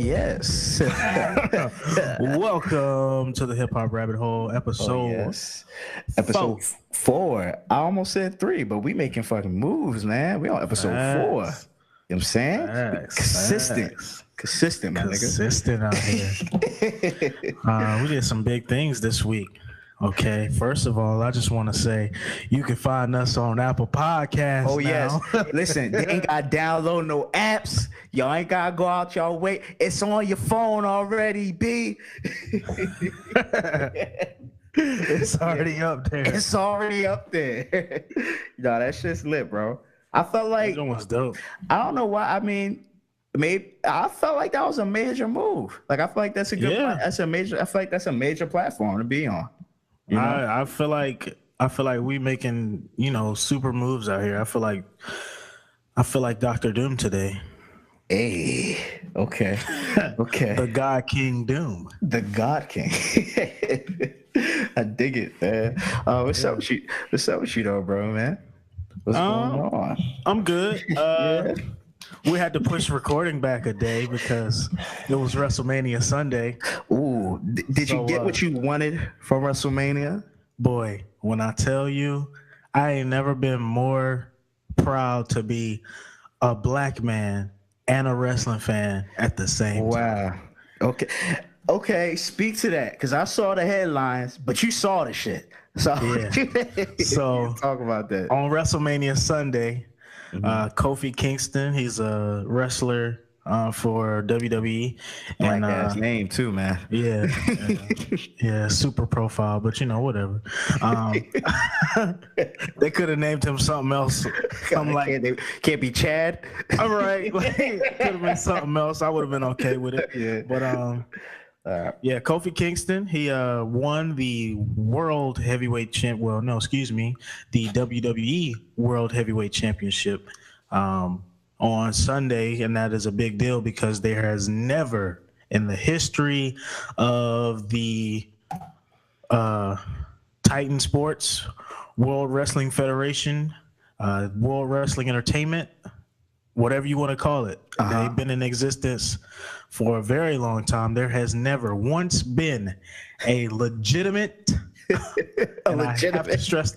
yes. Welcome to the Hip-Hop Rabbit Hole episode. Yes. Episode 4. I almost said 3, but we making fucking moves, man. We on episode 4. You know what I'm saying? Consistent, my nigga. Consistent out here. We did some big things this week. Okay, first of all, I just want to say you can find us on Apple Podcasts. Oh, now. yes. Listen, they ain't got to download no apps. Y'all ain't got to go out y'all way. It's on your phone already, B. It's already up there. It's already up there. No, that shit's lit, bro. I felt like that was dope. I don't know why. I mean, maybe I felt like that was a major move. Like I feel like that's a good. Yeah. That's a major. I feel like that's a major platform to be on. You know? I feel like we making super moves out here. I feel like Dr. Doom today. Hey, okay. The God King Doom. The God King. I dig it, man. What's up with you? What's up with you, though, bro, man? What's going on? I'm good. We had to push recording back a day because it was WrestleMania Sunday. Ooh, did you get what you wanted from WrestleMania? Boy, when I tell you, I ain't never been more proud to be a black man and a wrestling fan at the same time. Wow. Okay. Speak to that, because I saw the headlines, but you saw the shit. So yeah. So talk about that. On WrestleMania Sunday, Kofi Kingston, he's a wrestler for WWE. Black ass name too, man. Yeah, super profile, but whatever. They could have named him something else. Can't be Chad. All right, could have been something else. I would have been okay with it. Yeah. But Kofi Kingston, he won the World Heavyweight the WWE World Heavyweight Championship on Sunday, and that is a big deal because there has never in the history of the Titan Sports, World Wrestling Federation, World Wrestling Entertainment, whatever you want to call it, they've been in existence for a very long time. There has never once been a legitimate I have to stress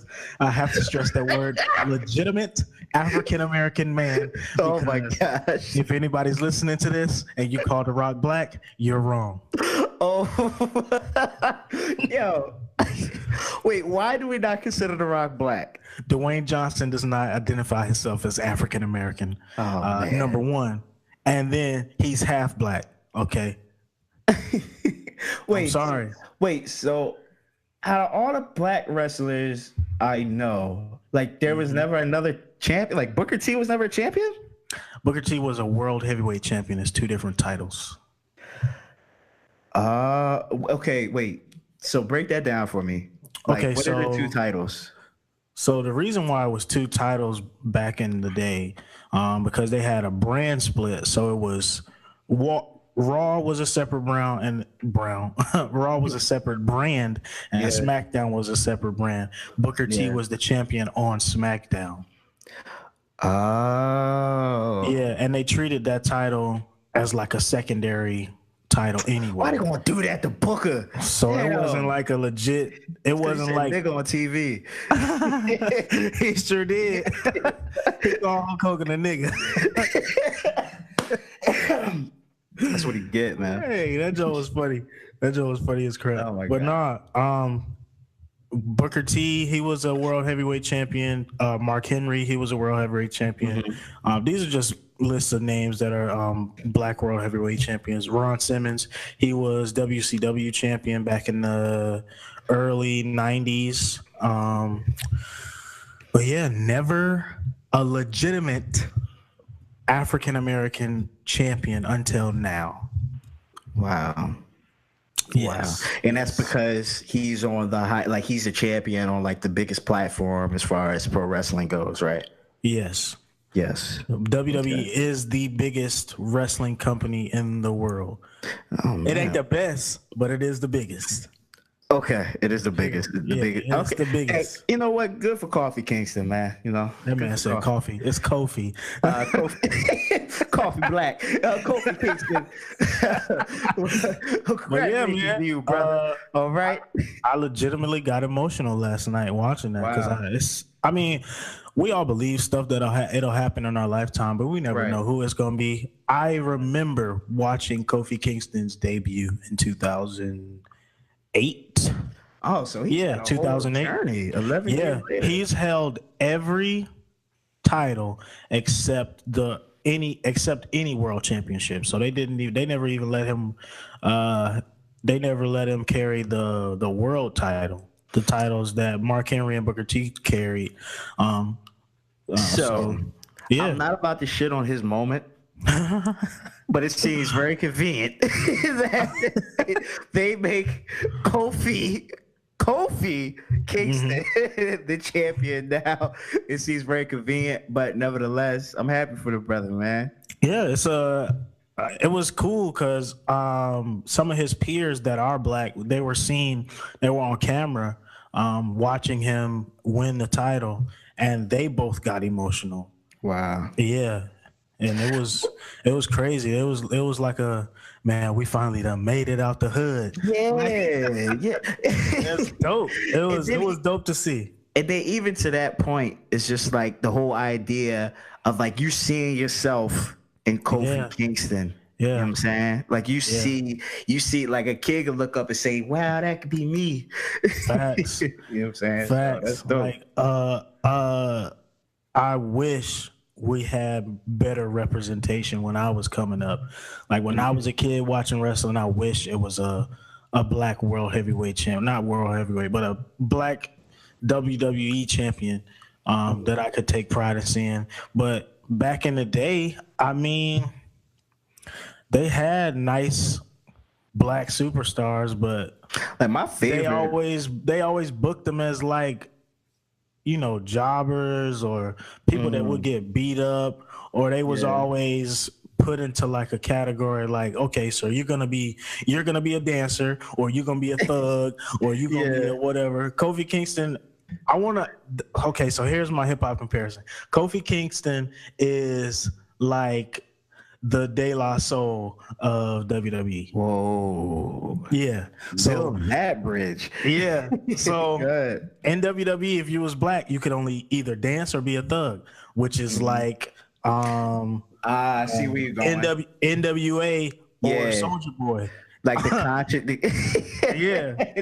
that word, legitimate African American man. Oh my gosh! If anybody's listening to this and you call The Rock black, you're wrong. Oh, yo, wait. Why do we not consider The Rock black? Dwayne Johnson does not identify himself as African American. Number one, and then he's half black. Okay. Wait. I'm sorry. Wait. So, out of all the black wrestlers I know, like there was never another champion. Like Booker T was never a champion. Booker T was a world heavyweight champion. It's two different titles. Okay. Wait. So break that down for me. Like, okay. What are the two titles? So the reason why it was two titles back in the day, because they had a brand split. So it was Raw was a separate Raw was a separate brand, and SmackDown was a separate brand. Booker T was the champion on SmackDown. Oh. Yeah, and they treated that title as like a secondary title anyway. Why they gonna do that to Booker? So it wasn't like a legit. It wasn't like nigga on TV. He sure did. He called Hulk Hogan a nigga. That's what he get, man. Hey, that joke was funny. That joke was funny as crap. Oh my God. God. Booker T, he was a world heavyweight champion. Mark Henry, he was a world heavyweight champion. These are just lists of names that are black world heavyweight champions. Ron Simmons, he was WCW champion back in the early 90s. But yeah, never a legitimate African American champion until now. Wow. Yes. Wow. And that's because he's on the high, like he's a champion on like the biggest platform as far as pro wrestling goes, right? Yes. WWE is the biggest wrestling company in the world. It ain't the best, but it is the biggest. Okay, it is the biggest. The biggest. It's Okay, the biggest. Hey, you know what? Good for Kofi Kingston, man. You know That man said coffee. It's Kofi. Kofi, Coffee Black, Kofi Kingston. Congratulations to you, brother. All right. I legitimately got emotional last night watching that because I mean, we all believe stuff that it'll happen in our lifetime, but we never know who it's gonna be. I remember watching Kofi Kingston's debut in 2008. Oh, so he's had a 2008. whole journey. 11 years later. He's held every title except any world championship. So they never even let him carry the world title, the titles that Mark Henry and Booker T carried. So I'm not about to shit on his moment. But it seems very convenient that they make Kofi Kingston the champion now. It seems very convenient, but nevertheless, I'm happy for the brother, man. Yeah, it was cool because some of his peers that are black, they were on camera watching him win the title, and they both got emotional. Wow. Yeah. And it was crazy. It was like man, we finally done made it out the hood. Yeah. It's dope. It was dope to see. And then even to that point, it's just like the whole idea of like you seeing yourself in Kofi Kingston. Yeah. You know what I'm saying? Like you see like a kid can look up and say, wow, that could be me. Facts. You know what I'm saying? Facts. So that's dope. Like I wish we had better representation when I was coming up. Like when I was a kid watching wrestling, I wish it was a black world heavyweight champion, not world heavyweight, but a black WWE champion that I could take pride in seeing. But back in the day, I mean, they had nice black superstars, but like my favorite, they always booked them as like, you know, jobbers or people that would get beat up, or they was always put into like a category like, okay, so you're gonna be a dancer, or you're gonna be a thug, or you're gonna be a whatever. Kofi Kingston, okay, so here's my hip hop comparison. Kofi Kingston is like the De La Soul of WWE. Whoa. Yeah. So that bridge. Yeah. So in WWE, if you was black, you could only either dance or be a thug, which is like I see where you're going. NWA or Soulja Boy. Like the conscious.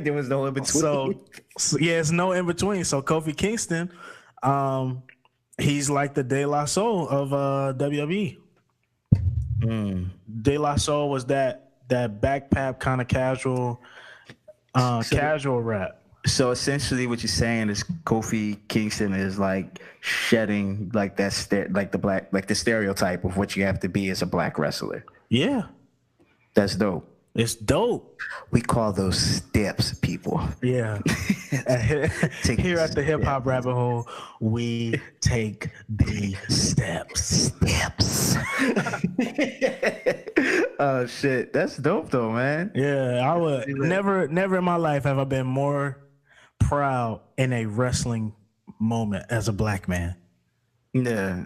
There was no in between. So it's no in between. So Kofi Kingston, he's like the De La Soul of WWE. De La Soul was that backpack kind of casual rap. So essentially, what you're saying is Kofi Kingston is like shedding like the stereotype of what you have to be as a black wrestler. Yeah, that's dope. It's dope. We call those steps, people. Yeah. Here at the Hip Hop Rabbit Hole, we take the steps. Oh shit, that's dope though, man. Yeah, I would never in my life have I been more proud in a wrestling moment as a black man. Yeah.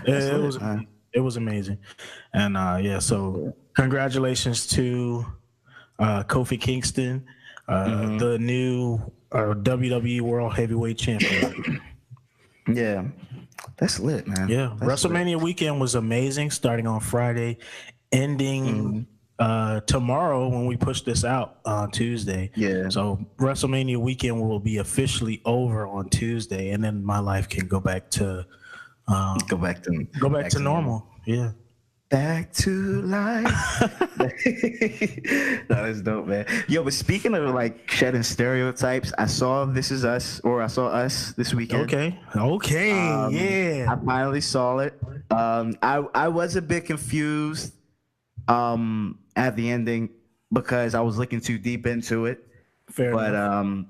It was amazing. And so congratulations to Kofi Kingston, the new WWE World Heavyweight Champion. Yeah, that's lit, man. Yeah, WrestleMania weekend was amazing, starting on Friday, ending tomorrow when we push this out on Tuesday. Yeah. So WrestleMania weekend will be officially over on Tuesday, and then my life can go back to back to normal. Yeah. Back to life. That is dope, man. Yo, but speaking of like shedding stereotypes, I saw Us this weekend. Okay. Yeah. I finally saw it. I was a bit confused at the ending because I was looking too deep into it. Fair enough.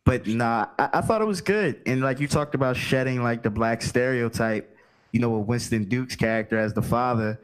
But nah, I thought it was good. And like you talked about shedding like the black stereotype, you know, with Winston Duke's character as the father.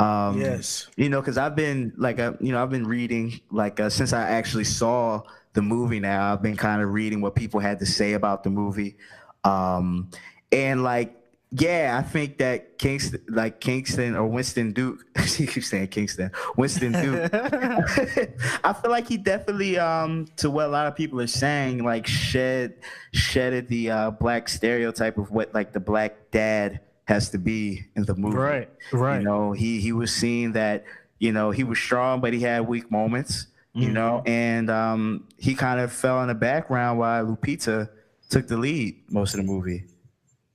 Yes. You know, because I've been like, I've been reading like since I actually saw the movie. Now I've been kind of reading what people had to say about the movie, um, and like, yeah, I think that Kingston or Winston Duke. She keeps saying Kingston, Winston Duke. I feel like he definitely, to what a lot of people are saying, like shedded the black stereotype of what like the black dad has to be in the movie. Right. Right. You know, he was seeing that, you know, he was strong, but he had weak moments, you know, and he kind of fell in the background while Lupita took the lead most of the movie,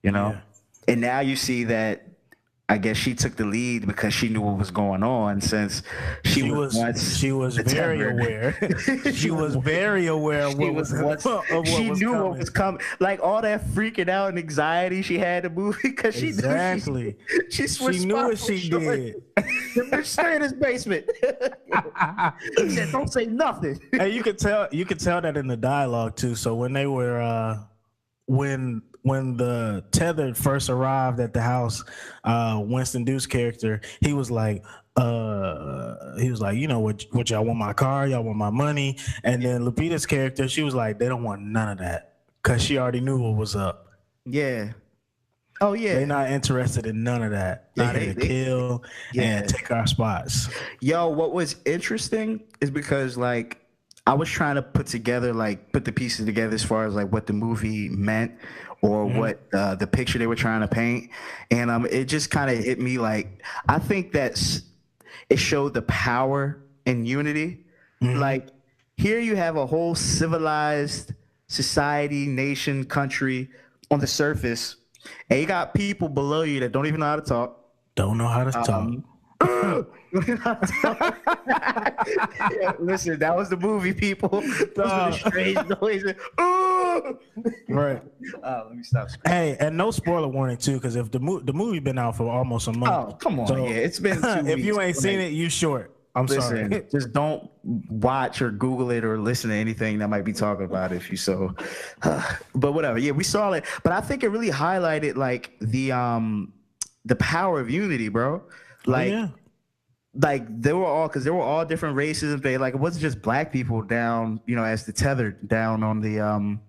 you know. Yeah. And now you see that I guess she took the lead because she knew what was going on, since she was very aware. She was very aware of what was coming. She knew what was coming. Like all that freaking out and anxiety she had in the movie because she exactly. She knew what she did. Straight in his basement. He said, "Don't say nothing." And you could tell that in the dialogue too. So when they were when the tethered first arrived at the house, Winston Duke's character, he was like, you know, what y'all want my car, y'all want my money. And then Lupita's character, she was like, they don't want none of that, because she already knew what was up. Yeah. Oh yeah. They're not interested in none of that. They're here to kill and take our spots. Yo, what was interesting is because like I was trying to put the pieces together as far as like what the movie meant, or what the picture they were trying to paint. And it just kind of hit me like, I think that it showed the power in unity. Like here you have a whole civilized society, nation, country on the surface, and you got people below you that don't even know how to talk. Don't know how to talk. Yeah, listen, that was the movie, people. Those were the strange noises. Right. Let me stop. Hey, and no spoiler warning too, because if the movie been out for almost a month. Oh, come on. So, yeah, it's been 2 weeks. If you ain't seen it, you short. Sorry. Just don't watch or Google it or listen to anything that might be talking about it if you so. But whatever. Yeah, we saw it. But I think it really highlighted like the power of unity, bro. Like, like they were all different races, and like it wasn't just black people down, you know, as the tethered down on the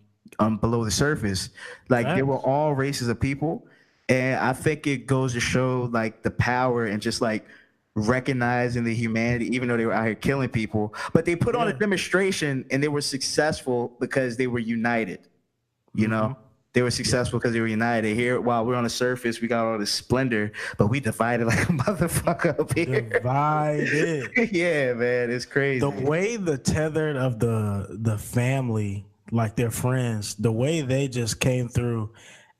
below the surface. Like they were all races of people, and I think it goes to show like the power and just like recognizing the humanity, even though they were out here killing people. But they put on a demonstration, and they were successful because they were united. You know. They were successful because they were united. Here, while we're on the surface, we got all this splendor, but we divided like a motherfucker up here. Divided. Yeah, man, it's crazy. The way the tethered of the family, like their friends, the way they just came through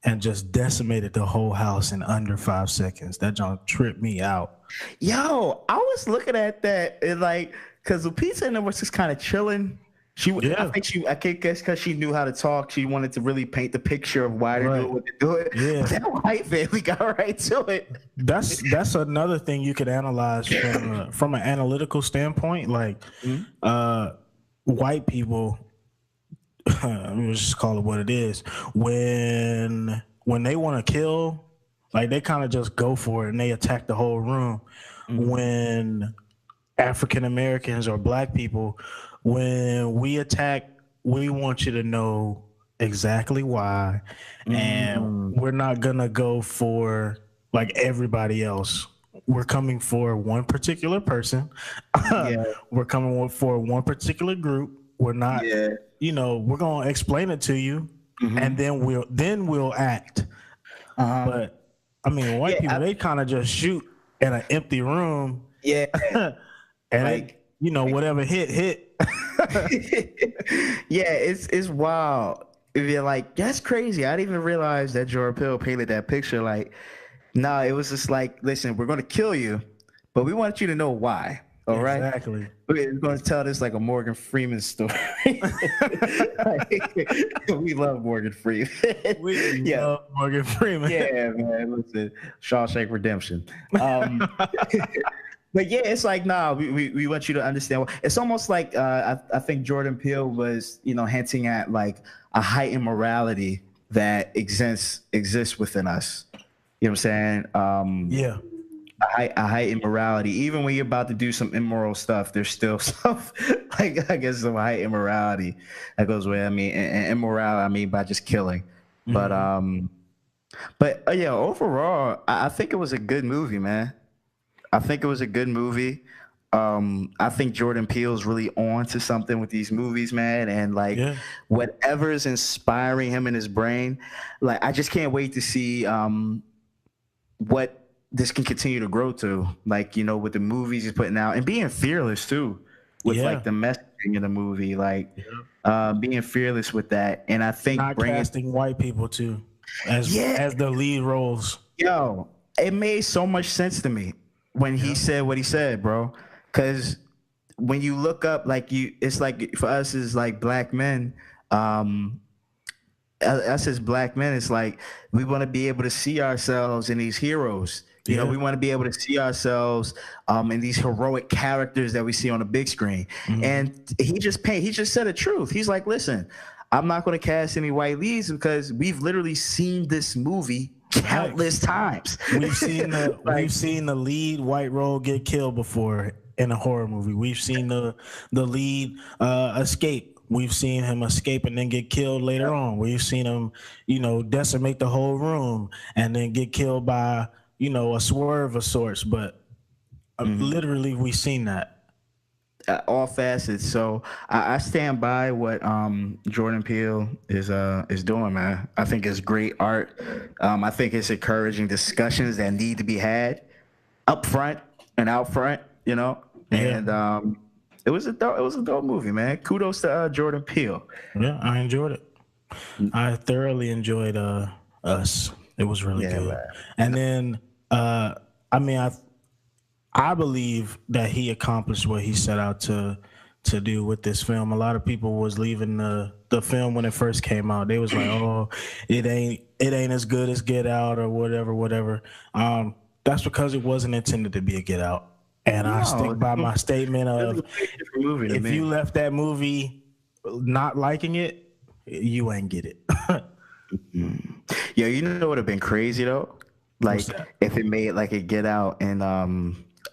and just decimated the whole house in under 5 seconds. That junk tripped me out. Yo, I was looking at that and like, because Lupita and them was just kind of chilling. I can't guess because she knew how to talk. She wanted to really paint the picture of why they're doing what they're doing. Yeah. But that white family got right to it. That's another thing you could analyze from an analytical standpoint. Like white people, let me just call it what it is. When they want to kill, like they kind of just go for it and they attack the whole room. When African Americans or black people, when we attack, we want you to know exactly why, and we're not gonna go for like everybody else. We're coming for one particular person. We're coming for one particular group. We're not, you know, we're gonna explain it to you, and then we'll act. But I mean, white people, they kind of just shoot in an empty room. Yeah, and like, you know, whatever hit. Yeah, it's wild. You're like, that's crazy. I didn't even realize that Jordan Peele painted that picture. Like, no, it was just like, listen, we're gonna kill you, but we want you to know why. All right. Exactly. We're going to tell this like a Morgan Freeman story. We love Morgan Freeman. We love Morgan Freeman. Yeah, man. Listen, Shawshank Redemption. But yeah, it's like, nah, we want you to understand. It's almost like I think Jordan Peele was, you know, hinting at like a heightened morality that exists within us. You know what I'm saying? a heightened morality. Even when you're about to do some immoral stuff, there's still stuff like, I guess, some heightened morality that goes with. I mean, and immoral, I mean by just killing. But yeah, overall, I think it was a good movie, man. I think it was a good movie. I think Jordan Peele's really on to something with these movies, man. And like whatever is inspiring him in his brain, like I just can't wait to see what this can continue to grow to. Like, you know, with the movies he's putting out and being fearless too, with like the messaging of the movie, like being fearless with that. And I think not casting white people too as the lead roles. Yo, it made so much sense to me when he said what he said, bro. Because when you look up, like it's like for us as like black men, us as black men, it's like we want to be able to see ourselves in these heroes. You know, we want to be able to see ourselves in these heroic characters that we see on the big screen. And he just said the truth. He's like, listen, I'm not going to cast any white leads because we've literally seen this movie countless times. We've seen the lead white role get killed before in a horror movie. We've seen the lead escape. We've seen him escape and then get killed later on. We've seen him, you know, decimate the whole room and then get killed by, you know, a swerve of sorts. But literally, we've seen that. All facets. So I stand by what Jordan Peele is doing, man. I think it's great art. I think it's encouraging discussions that need to be had up front and out front, you know. And it was a dope movie, man. Kudos to Jordan Peele. Yeah, I enjoyed it. I thoroughly enjoyed Us. It was really good. Man. And then I mean, I believe that he accomplished what he set out to do with this film. A lot of people was leaving the film when it first came out. They was like, "Oh, it ain't as good as Get Out or whatever." That's because it wasn't intended to be a Get Out. And I stick by my statement of if you left that movie not liking it, you ain't get it. Yeah, you know what would have been crazy though? Like if it made like a Get Out and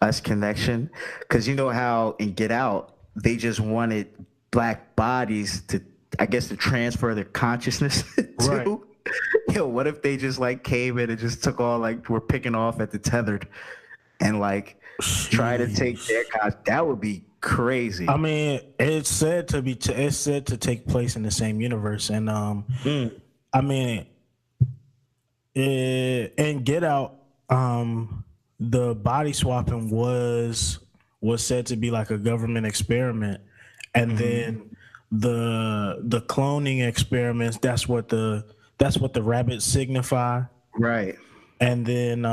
Us connection, because you know how in Get Out they just wanted black bodies to, I guess, to transfer their consciousness to. Right. Yo, what if they just like came in and just took all, like, we're picking off at the tethered and like try to take their that would be crazy. I mean, it's said to take place in the same universe, and I mean, in Get Out, the body swapping was said to be like a government experiment, and then the cloning experiments, that's what the rabbits signify, right? And then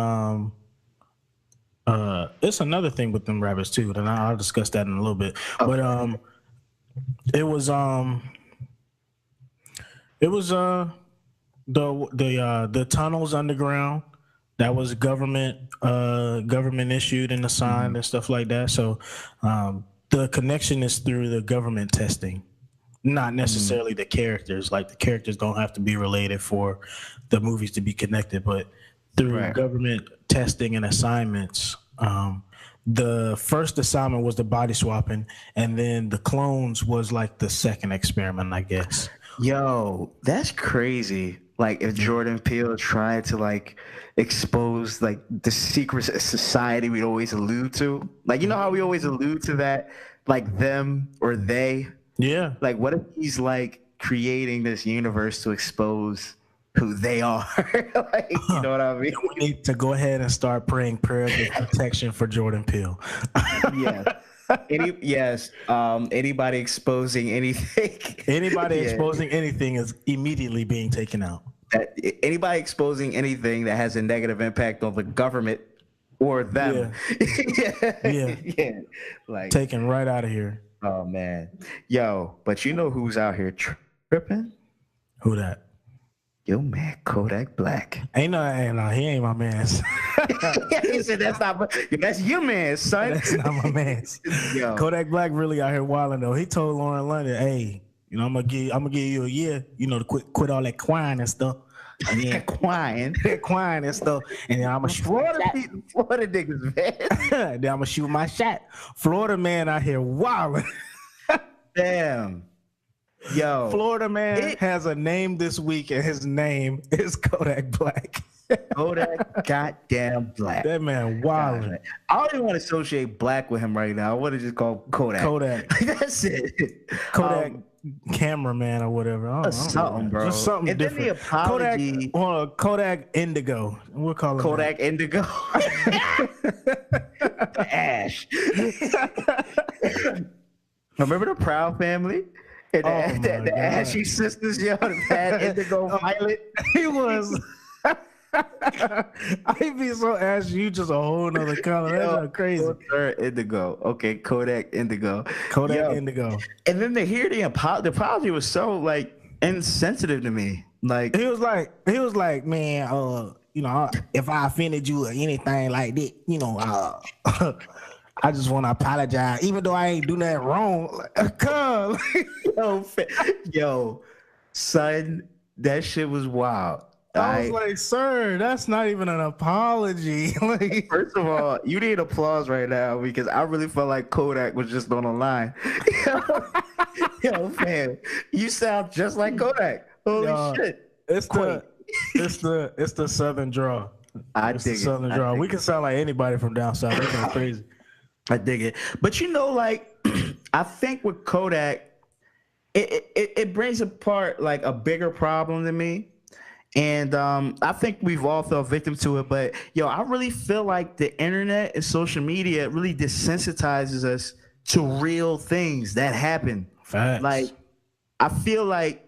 it's another thing with them rabbits too, and I'll discuss that in a little bit. Okay. But it was the tunnels underground. That was government issued and assigned and stuff like that. So the connection is through the government testing, not necessarily the characters. Like the characters don't have to be related for the movies to be connected, but through government testing and assignments. The first assignment was the body swapping, and then the clones was like the second experiment, I guess. Yo, that's crazy. Like if Jordan Peele tried to like expose like the secrets of society we'd always allude to. Like, you know how we always allude to that, like them or they? Yeah. Like what if he's like creating this universe to expose who they are? Like, you know what I mean? We need to go ahead and start praying prayers of protection for Jordan Peele. Yes. Anybody exposing anything. Anybody exposing anything is immediately being taken out. Anybody exposing anything that has a negative impact on the government or them. Yeah. Like taken right out of here. Oh man. Yo, but you know who's out here tripping? Who that? Yo, man, Kodak Black. He ain't my man. He said that's your man, son. That's not my man. Kodak Black really out here wilding though. He told Lauren London, "Hey, you know, I'm gonna give you a year, you know, to quit all that crying and stuff." and then Quine. Quine and stuff. And then I'm gonna shoot Florida niggas, man. then I'm gonna shoot my shot. Florida man out here wilding. Damn. Yo. Florida man has a name this week, and his name is Kodak Black. Kodak goddamn Black. That man wilding. I don't even want to associate Black with him right now. I want to just call Kodak. Kodak. That's it. Kodak cameraman or whatever. I don't something, know, bro. Just something and different. Then the apology. Kodak Indigo. We'll call it Kodak Indigo. The Ash. Remember the Proud Family? And the Ashy sisters, yo, the bad Indigo Violet. He was. I'd be so ashy. You just a whole nother color. That's crazy. Indigo. Okay, Kodak Indigo. Kodak Indigo. And then to hear the apology was so like insensitive to me. Like he was like, man, if I offended you or anything like that, I just want to apologize, even though I ain't do nothing wrong. Come, yo, son, that shit was wild. I was like, sir, that's not even an apology. Like, first of all, you need applause right now because I really felt like Kodak was just on the line. Yo, fam, you sound just like Kodak. Holy shit! It's the Southern draw. I dig it. Southern draw. We can sound like anybody from down south. That's kind of crazy. I dig it. But like, I think with Kodak, it brings apart like a bigger problem to me. And I think we've all fell victim to it. But, yo, I really feel like the internet and social media really desensitizes us to real things that happen. Facts. Like, I feel like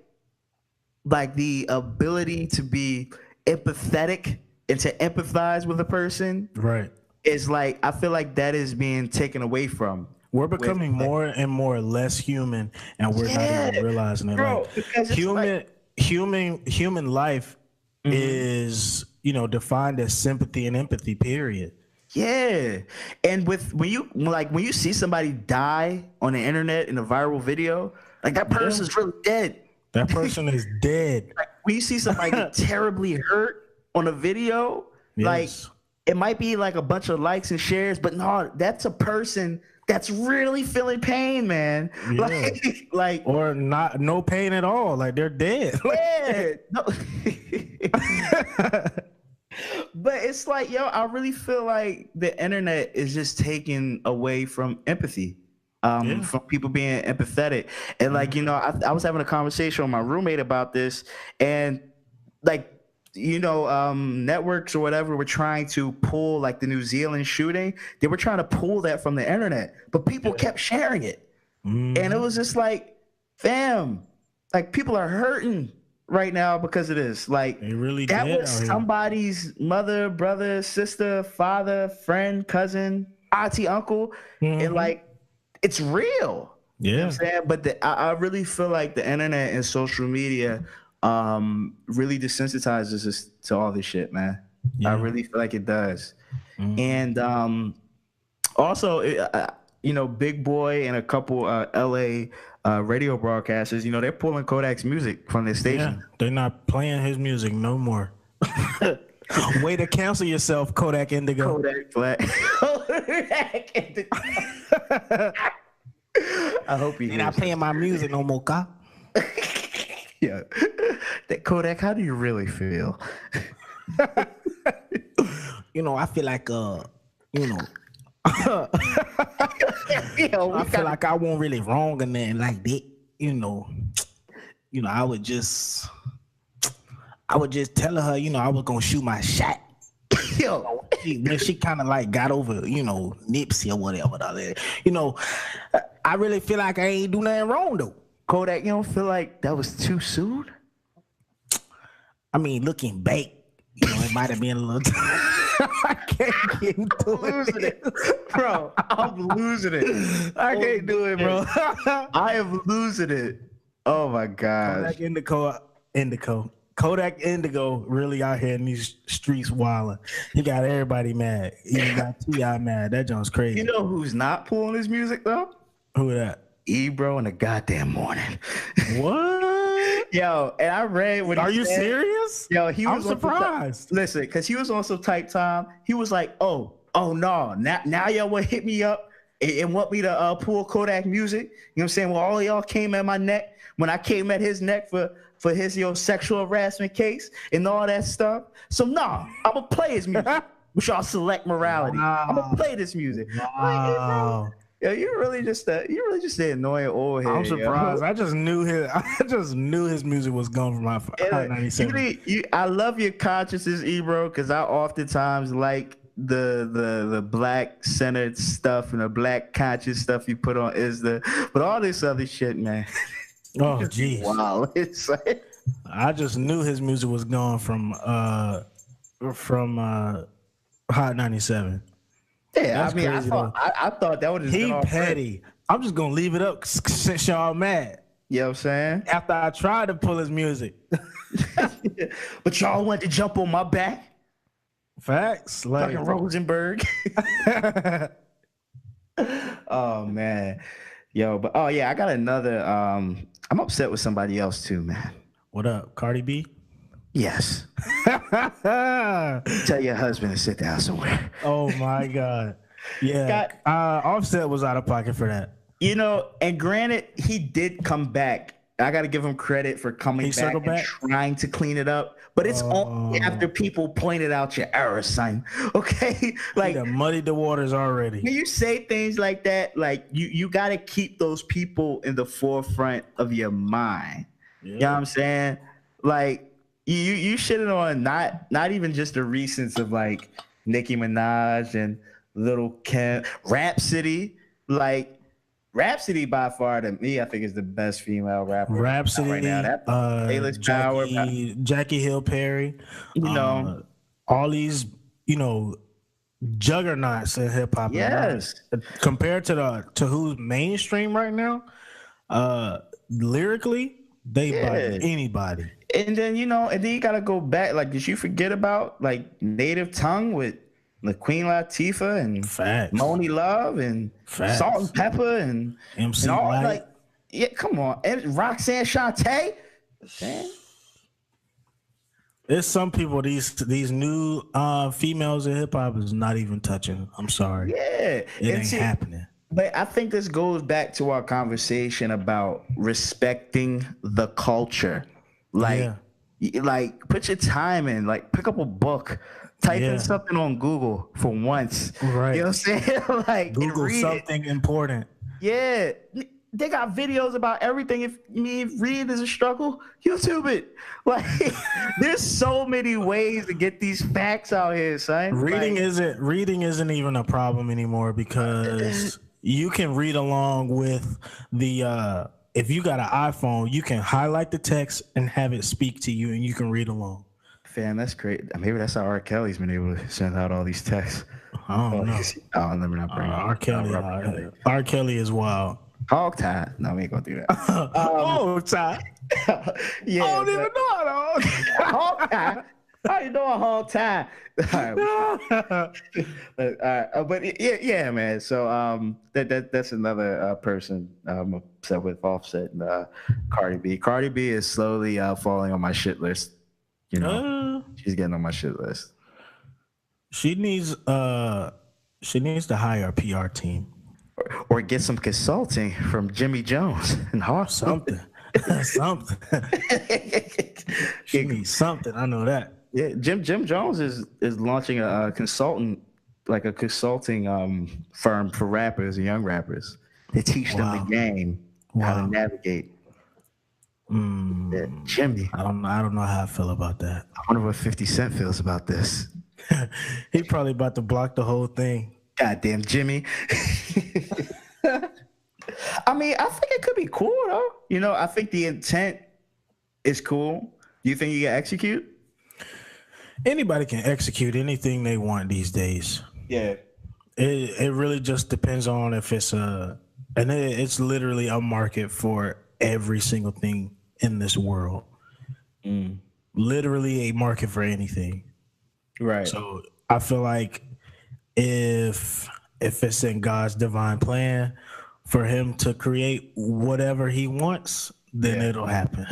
the ability to be empathetic and to empathize with a person. Right. Is like, I feel like that is being taken away from. We're becoming more and more less human, and we're not even realizing it. Bro, like, human life is, defined as sympathy and empathy, period. Yeah. And when you see somebody die on the internet in a viral video, like that person's really dead. That person is dead. Like when you see somebody get terribly hurt on a video, like it might be like a bunch of likes and shares, but no, that's a person that's really feeling pain, man. Yeah. Like or no pain at all. Like they're dead. Yeah. No. But it's like, yo, I really feel like the internet is just taking away from empathy, from people being empathetic. And like, I was having a conversation with my roommate about this, and like, networks or whatever were trying to pull like the New Zealand shooting. They were trying to pull that from the internet, but people kept sharing it. And it was just like, fam, like people are hurting right now because of this. Like that was somebody's mother, brother, sister, father, friend, cousin, auntie, uncle. And like, it's real. Yeah. You know what I'm saying? But I really feel like the internet and social media really desensitizes us to all this shit, man. I really feel like it does. And also, Big Boy and a couple LA radio broadcasters, they're pulling Kodak's music from their station. Yeah, they're not playing his music no more. Way to cancel yourself, Kodak Indigo. Kodak Black. Kodak Indigo. I hope you're not playing my music no more, cop. Yeah. Kodak, how do you really feel? I feel like I feel like I won't really wrong or nothing like that. I would just tell her, I was gonna shoot my shot. When she kind of like got over, Nipsey or whatever. I really feel like I ain't do nothing wrong though. Kodak, you don't feel like that was too soon? I mean, looking back, it might have been a little. I can't get into it, bro. I'm losing it. I can't do it, bro. I am losing it. Oh my gosh. Kodak Indigo really out here in these streets wilding. He got everybody mad. He got T.I. mad. That joint's crazy. You know who's not pulling his music though? Who that? Ebro in the goddamn morning. What? Yo, and I read what he Are you said. serious? Yo, he was I'm surprised. Listen, because he was on some type time. He was like, oh no. Now y'all want to hit me up and want me to pull Kodak music. You know what I'm saying? Well, all of y'all came at my neck when I came at his neck for his sexual harassment case and all that stuff. So I'm gonna play his music with y'all select morality. Wow. I'm gonna play this music. Wow. Yo, you're really just the annoying old head. I'm surprised. Yo. I just knew his music was gone from my Hot 97. I love your consciousness, Ebro, because I oftentimes like the black centered stuff and the black conscious stuff you put on but all this other shit, man. Oh geez. Wow. It's like, I just knew his music was gone from Hot 97. yeah, That's I mean, crazy, I thought that would have he petty. I'm just gonna leave it up since y'all mad. You know what I'm saying? After I tried to pull his music. But y'all went to jump on my back. Facts. Like Fucking Rosenberg. Oh man. Yo, but I got another I'm upset with somebody else too, man. What up, Cardi B? Yes. Tell your husband to sit down somewhere. Oh my God. Yeah. Offset was out of pocket for that. You know, and granted, he did come back. I got to give him credit for coming back and trying to clean it up. But it's only after people pointed out your error, son. Okay? Like, muddied the waters already. When you say things like that, like, you got to keep those people in the forefront of your mind. Yeah. You know what I'm saying? Like, you shitted on not even just the recents of, like, Nicki Minaj and Lil' Kim. Rhapsody. Like, Rhapsody by far to me, I think is the best female rapper. Rhapsody right now. That A-list power. Jackie Hill Perry. You know, all these, juggernauts in hip hop. Yes. Compared to who's mainstream right now, lyrically, they body anybody. And then you gotta go back. Like, did you forget about like Native Tongue with Queen Latifah and Moni Love and Salt and Pepper and MC and all Light. come on, and Roxanne Shante. Man. There's some people these new females in hip hop is not even touching. I'm sorry. Yeah, it ain't happening. But I think this goes back to our conversation about respecting the culture. Like put your time in. Like, pick up a book. Type in something on Google for once. Right. You know what I'm saying? Like, Google something important. Yeah. They got videos about everything. If reading is a struggle, YouTube it. Like, there's so many ways to get these facts out here, son. Reading isn't even a problem anymore because you can read along with the if you got an iPhone, you can highlight the text and have it speak to you and you can read along. Fam, that's great. Maybe that's how R. Kelly's been able to send out all these texts. I don't know. Oh, let me not bring R. Kelly is wild. Hog tie. No, we ain't gonna do that. Hog tie. Yeah. I don't even know hog tie. How you doing, hog tie? All right. But yeah, man. So that's another person I'm upset with, Offset and Cardi B. Cardi B is slowly falling on my shit list. She's getting on my shit list. She needs to hire a PR team. Or get some consulting from Jimmy Jones and something. She needs something. I know that. Yeah, Jim Jones is launching a consulting firm for rappers and young rappers. They teach them the game, how to navigate. Yeah, Jimmy. I don't know how I feel about that. I wonder what 50 Cent feels about this. He probably about to block the whole thing. Goddamn Jimmy. I mean, I think it could be cool though. I think the intent is cool. Do you think you can execute? Anybody can execute anything they want these days. Yeah. It really just depends on if it's it's literally a market for every single thing in this world. Literally a market for anything. Right. So I feel like if it's in God's divine plan for him to create whatever he wants, then it'll happen.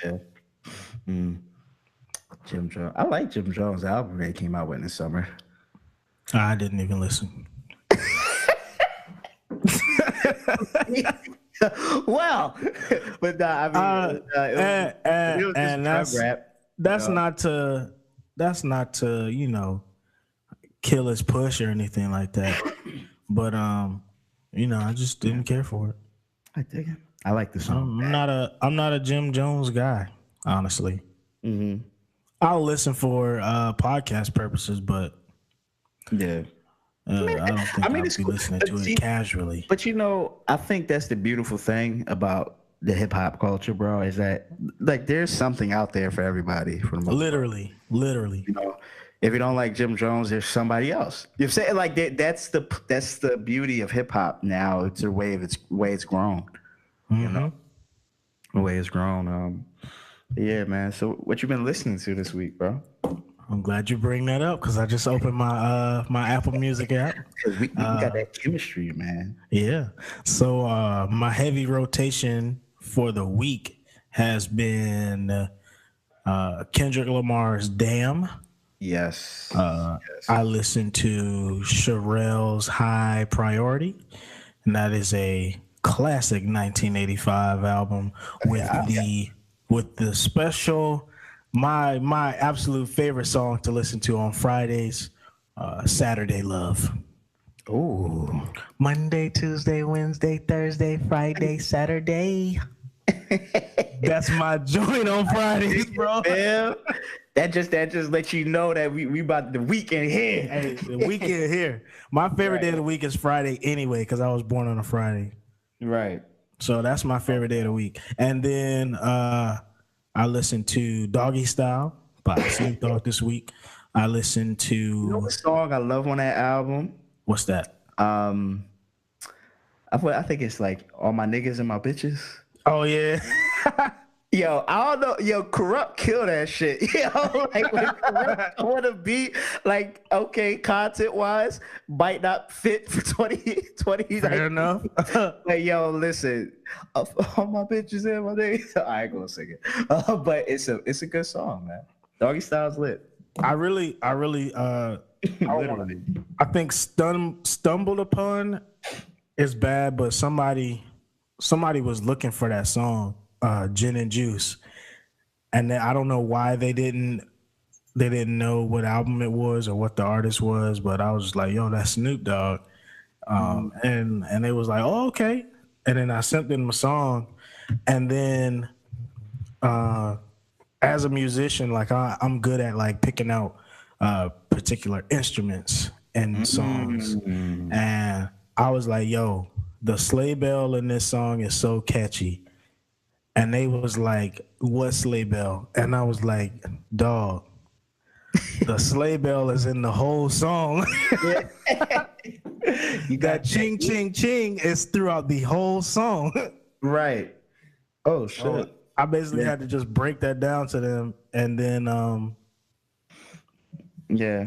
Yeah. Jim Jones. I like Jim Jones' album that came out with in the summer. I didn't even listen. Well, but I mean, it was just drug rap. That's not to kill his push or anything like that. But I just didn't care for it. I dig it. I like the song. I'm not a Jim Jones guy, honestly. I'll listen for podcast purposes, but yeah. I don't think I'll be listening to it casually. But I think that's the beautiful thing about the hip hop culture, bro, is that like there's something out there for everybody. For the most literally. If you don't like Jim Jones, there's somebody else. You're saying like that's the beauty of hip hop now. It's the way it's grown. The way it's grown. Yeah, man. So what you been listening to this week, bro? I'm glad you bring that up because I just opened my my Apple Music app. We got that chemistry, man. Yeah. So my heavy rotation for the week has been Kendrick Lamar's "Damn." Yes. I listened to Sherelle's "High Priority," and that is a classic 1985 album with the special. My absolute favorite song to listen to on Fridays, Saturday Love. Oh, Monday, Tuesday, Wednesday, Thursday, Friday, Saturday. That's my joint on Fridays, bro. Man, that just lets you know that we about the weekend here. Hey, the weekend here. My favorite day of the week is Friday anyway, because I was born on a Friday. Right. So that's my favorite day of the week. And then I listened to Doggy Style by Snoop Dogg this week. I listened to... You know what song I love on that album? What's that? I think it's like All My Niggas and My Bitches. Oh, yeah. Yo, I don't know. Yo, Corrupt kill that shit. Yo, like when Corrupt on a beat, like, okay, content-wise, might not fit for 2020. Fair enough. Like, yo, listen, all my bitches and my niggas. I ain't gonna sing it, but it's a good song, man. Doggy Style's lit. I think Stumbled Upon is bad, but somebody was looking for that song. Gin and Juice, and then I don't know why they didn't know what album it was or what the artist was, but I was just like, yo, that's Snoop Dogg. And they was like, oh, okay. And then I sent them a song, and then as a musician, like I'm good at like picking out particular instruments and songs, and I was like, yo, the sleigh bell in this song is so catchy. And they was like, what sleigh bell? And I was like, dog, the sleigh bell is in the whole song. You got ching, ching, ching is throughout the whole song. Right. Oh, shit. So I basically had to just break that down to them. And then, yeah,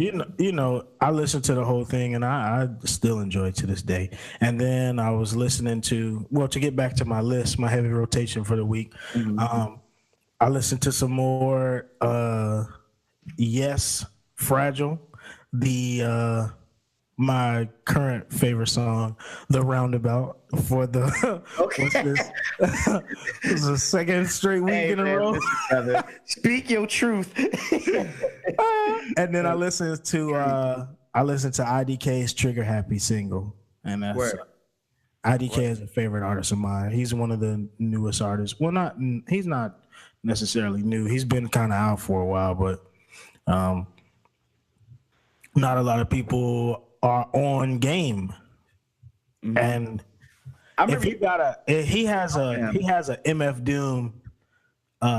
I listened to the whole thing and I still enjoy it to this day. And then I was listening to get back to my list, my heavy rotation for the week. I listened to some more Yes, Fragile, my current favorite song, The Roundabout, for the this is the second straight week in a row. Listen, speak your truth. And then I listened to IDK's Trigger Happy single, and that's IDK is a favorite artist of mine. He's one of the newest artists. Well, he's not necessarily new. He's been kind of out for a while, but not a lot of people are on game. And if he has a MF Doom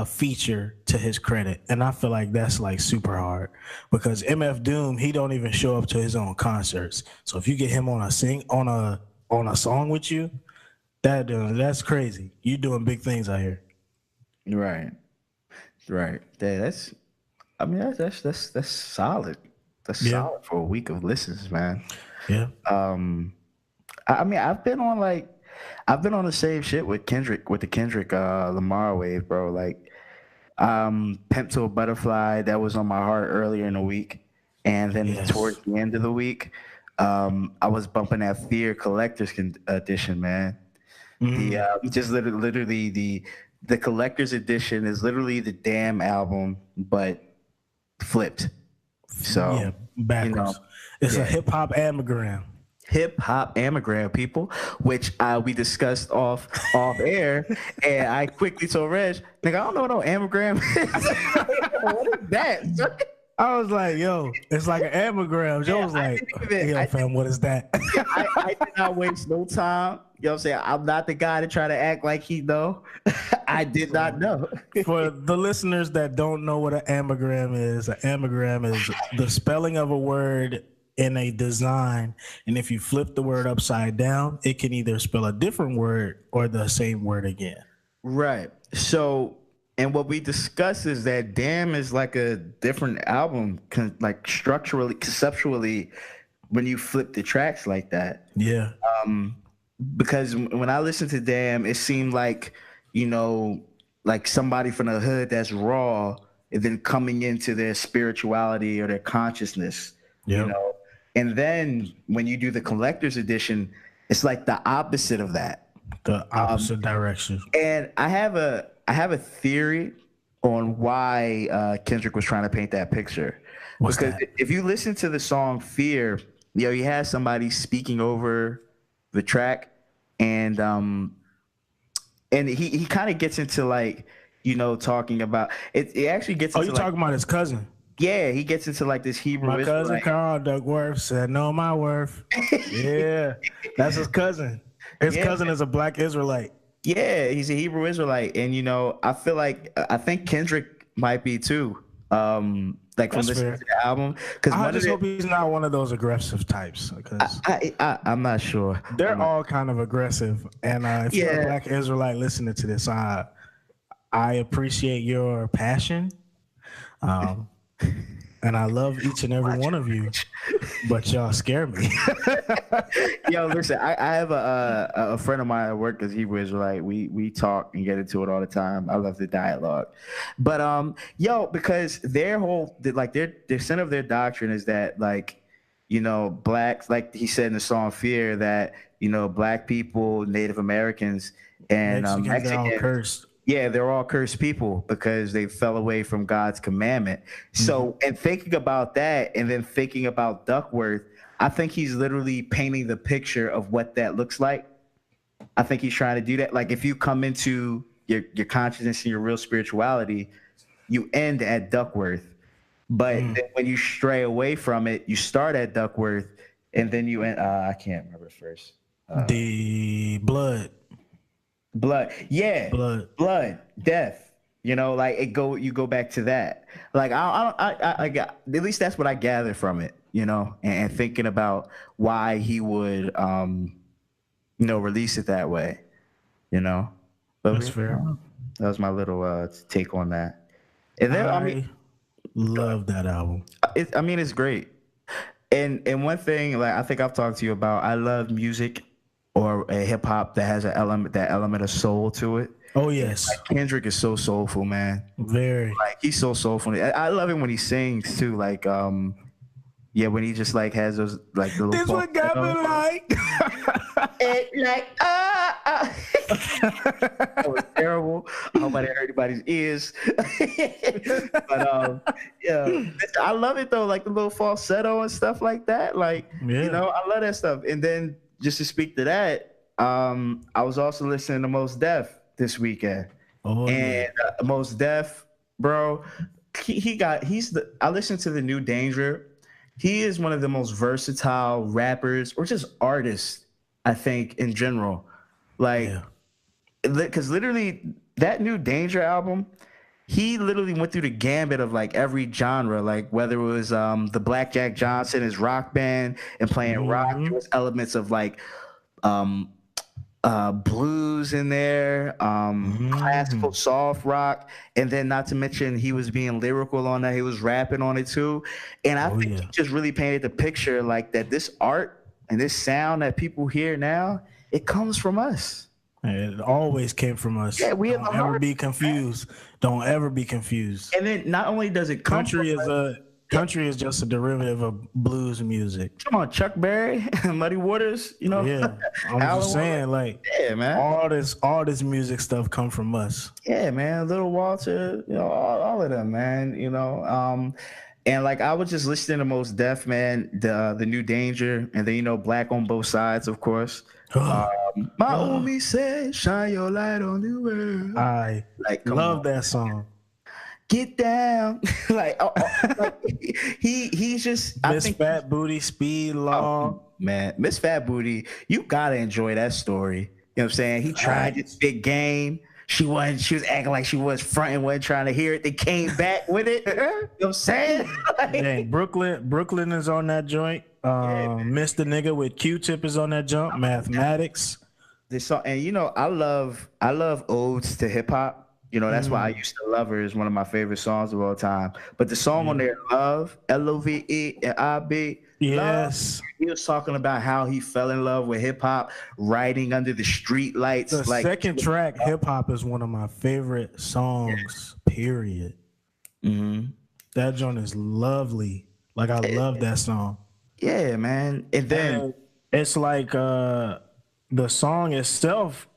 feature to his credit, and I feel like that's like super hard because MF Doom, he don't even show up to his own concerts. So if you get him on a song with you, that's crazy. You're doing big things out here. Right. Yeah, that's solid. That's solid for a week of listens, man. Yeah. I mean, I've been on I've been on the same shit with the Kendrick Lamar wave, bro. Like, Pimp to a Butterfly, that was on my heart earlier in the week. And then towards the end of the week, I was bumping that Fear Collector's Edition, man. Just literally the Collector's Edition is literally the Damn album, but flipped. So backwards. It's a hip hop anagram. Hip-hop anagram, people, which we discussed off air, and I quickly told Reg, nigga, I don't know what no anagram is. What is that? I was like, yo, it's like an anagram. Joe was like, yo, fam, what is that? I did not waste no time. You know what I'm saying? I'm not the guy to try to act like he know. I did not know. For the listeners that don't know what an anagram is the spelling of a word in a design, and if you flip the word upside down, it can either spell a different word or the same word again. Right. So, and what we discussed is that Damn is like a different album, like structurally, conceptually, when you flip the tracks like that. Yeah. Because when I listened to Damn, it seemed like, you know, like somebody from the hood that's raw and then coming into their spirituality or their consciousness, you know. And then when you do the Collector's Edition, it's like the opposite of that. The opposite direction. And I have a theory on why Kendrick was trying to paint that picture. Because if you listen to the song Fear, you know, he has somebody speaking over the track, and he kind of gets into, like, you know, talking about it. It actually gets into, you're talking about his cousin. Yeah, he gets into like this Hebrew. My cousin Carl Duckworth said, "Know my worth." Yeah, that's his cousin. His cousin is a Black Israelite. Yeah, he's a Hebrew Israelite, and you know, I think Kendrick might be too. Like from listening to the album, because I just hope he's not one of those aggressive types. Because I'm not sure. They're all kind of aggressive, and if you're a Black Israelite listening to this, I appreciate your passion. And I love each and every one of you, but y'all scare me. Yo, listen, I have a friend of mine at work because Hebrew Israelite. We talk and get into it all the time. I love the dialogue. But because their whole their center of their doctrine is that, like, you know, blacks, like he said in the song Fear, that, you know, Black people, Native Americans, and Mexicans are all cursed. Yeah, they're all cursed people because they fell away from God's commandment. So, and thinking about that, and then thinking about Duckworth, I think he's literally painting the picture of what that looks like. I think he's trying to do that. Like, if you come into your consciousness and your real spirituality, you end at Duckworth. But then when you stray away from it, you start at Duckworth, and then you end. I can't remember first. The blood, yeah, blood, death. You know, like you go back to that. Like I got, at least that's what I gather from it. You know, and thinking about why he would, you know, release it that way. You know, but that's fair. That was my little take on that. And then I love that album. It's great. And one thing, like, I think I've talked to you about, I love music or a hip hop that has that element of soul to it. Oh yes, like Kendrick is so soulful, man. Very. Like, he's so soulful. I love him when he sings too. Like, yeah, when he just like has those like little. This one got me like. That was terrible. I hope I didn't hurt anybody's ears. But yeah, I love it though. Like the little falsetto and stuff like that. Like, you know, I love that stuff. And then just to speak to that, I was also listening to Mos Def this weekend. Mos Def, bro, I listened to the new Danger. He is one of the most versatile rappers, or just artists, I think, in general. Like, because literally that new Danger album, he literally went through the gambit of like every genre, like whether it was the Black Jack Johnson, his rock band, and playing rock, there was elements of like blues in there, classical soft rock, and then not to mention he was being lyrical on that. He was rapping on it too, and I think he just really painted the picture like that. This art and this sound that people hear now, it comes from us. It always came from us. Yeah, we have Don't the ever heart. be confused. Don't ever be confused. And then not only does it come Country from is us, country is just a derivative of blues music. come on, Chuck Berry, Muddy Waters, you know. Yeah, I'm Alan just saying, like, yeah, man. all this music stuff come from us. Yeah, man. Little Walter, you know, all of them, man. You know, and like I was just listening to Mos Def, man, the New Danger, and then Black on Both Sides, of course. My Umi said, "Shine your light on the world." I Like, come love on. that song. Get down, like, like he's just. I Miss think Fat Booty, Speed Law. man, Miss Fat Booty, you gotta enjoy that story. You know what I'm saying? He tried this big game. She was acting like she was fronting, wasn't trying to hear it. They came back with it. You know what I'm saying? Like, Dang, Brooklyn is on that joint. Mr. Nigga with Q-Tip is on that jump. Mathematics. this song, and I love odes to hip hop. That's why I used to love her is one of my favorite songs of all time. But the song on there, Love, Love and I-B. Yes. Love, he was talking about how he fell in love with hip hop, riding under the street lights. The second track, Hip Hop, is one of my favorite songs, period. Mm-hmm. That joint is lovely. Like, I love that song. Yeah, man. And then it's like the song itself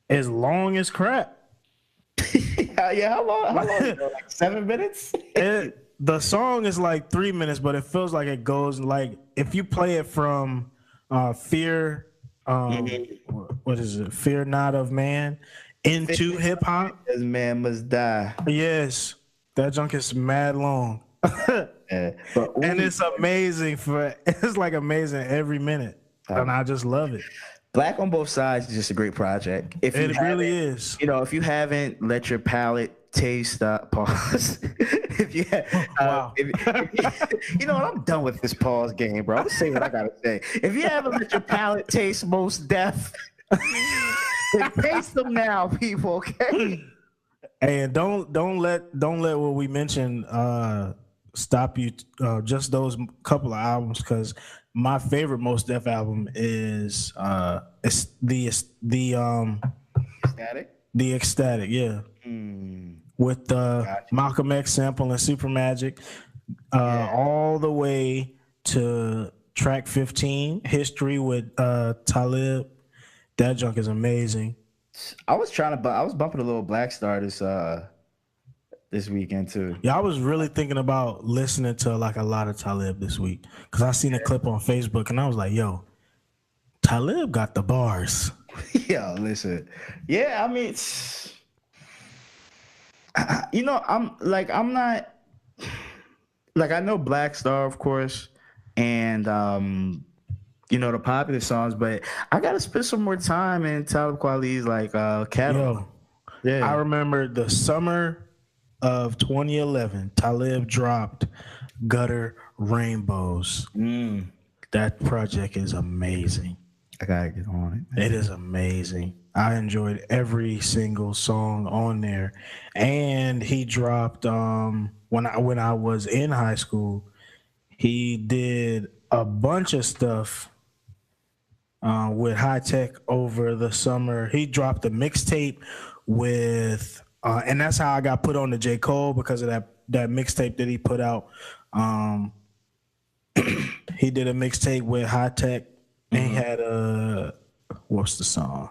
is long as crap. yeah, how long is it? Like 7 minutes? The song is like 3 minutes, but it feels like it goes like if you play it from Fear, what is it? Fear Not of Man into hip hop. This man must die. Yes, that junk is mad long. Yeah. And it's amazing it's like amazing every minute. And I just love it. Black on Both Sides is just a great project. It really is. If you haven't let your palate taste pause. If you Wow. I'm done with this pause game, bro. I'm gonna say what I gotta say. If you haven't let your palate taste Mos Def, then taste them now, people, okay? And don't let what we mentioned stop you. Just those couple of albums, because my favorite Mos Def album is the Ecstatic. The Ecstatic, yeah, with the Malcolm X sample and Super Magic, all the way to track 15, History with Talib. That junk is amazing. I was bumping a little Black Star this weekend too. Yeah, I was really thinking about listening to like a lot of Talib this week because I seen a clip on Facebook and I was like, yo, Talib got the bars. Yo, listen. Yeah, I mean, I'm not like, I know Black Star, of course, and the popular songs, but I gotta spend some more time in Talib Kweli's like catalog. Yeah, I remember the summer of 2011, Talib dropped Gutter Rainbows. That project is amazing. I gotta get on it. It is amazing. I enjoyed every single song on there. And he dropped when I was in high school, he did a bunch of stuff with High Tech over the summer. He dropped a mixtape with and that's how I got put on to J. Cole, because of that mixtape that he put out. He did a mixtape with High Tech, and he had what's the song?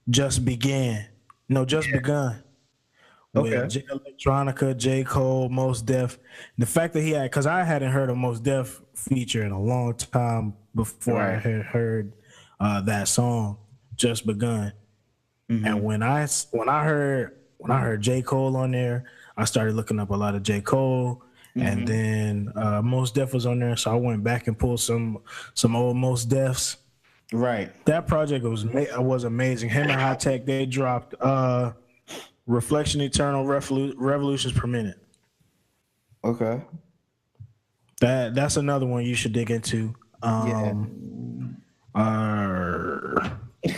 Just Begun. Okay. With Electronica, J. Cole, Mos Def. The fact that because I hadn't heard a Mos Def feature in a long time before I had heard that song, Just Begun. And when I heard J. Cole on there, I started looking up a lot of J. Cole, and then Mos Def was on there, so I went back and pulled some old Mos Defs. Right. That project was amazing. Him and High Tech, they dropped Reflection Eternal, Revolutions Per Minute. Okay. That's another one you should dig into.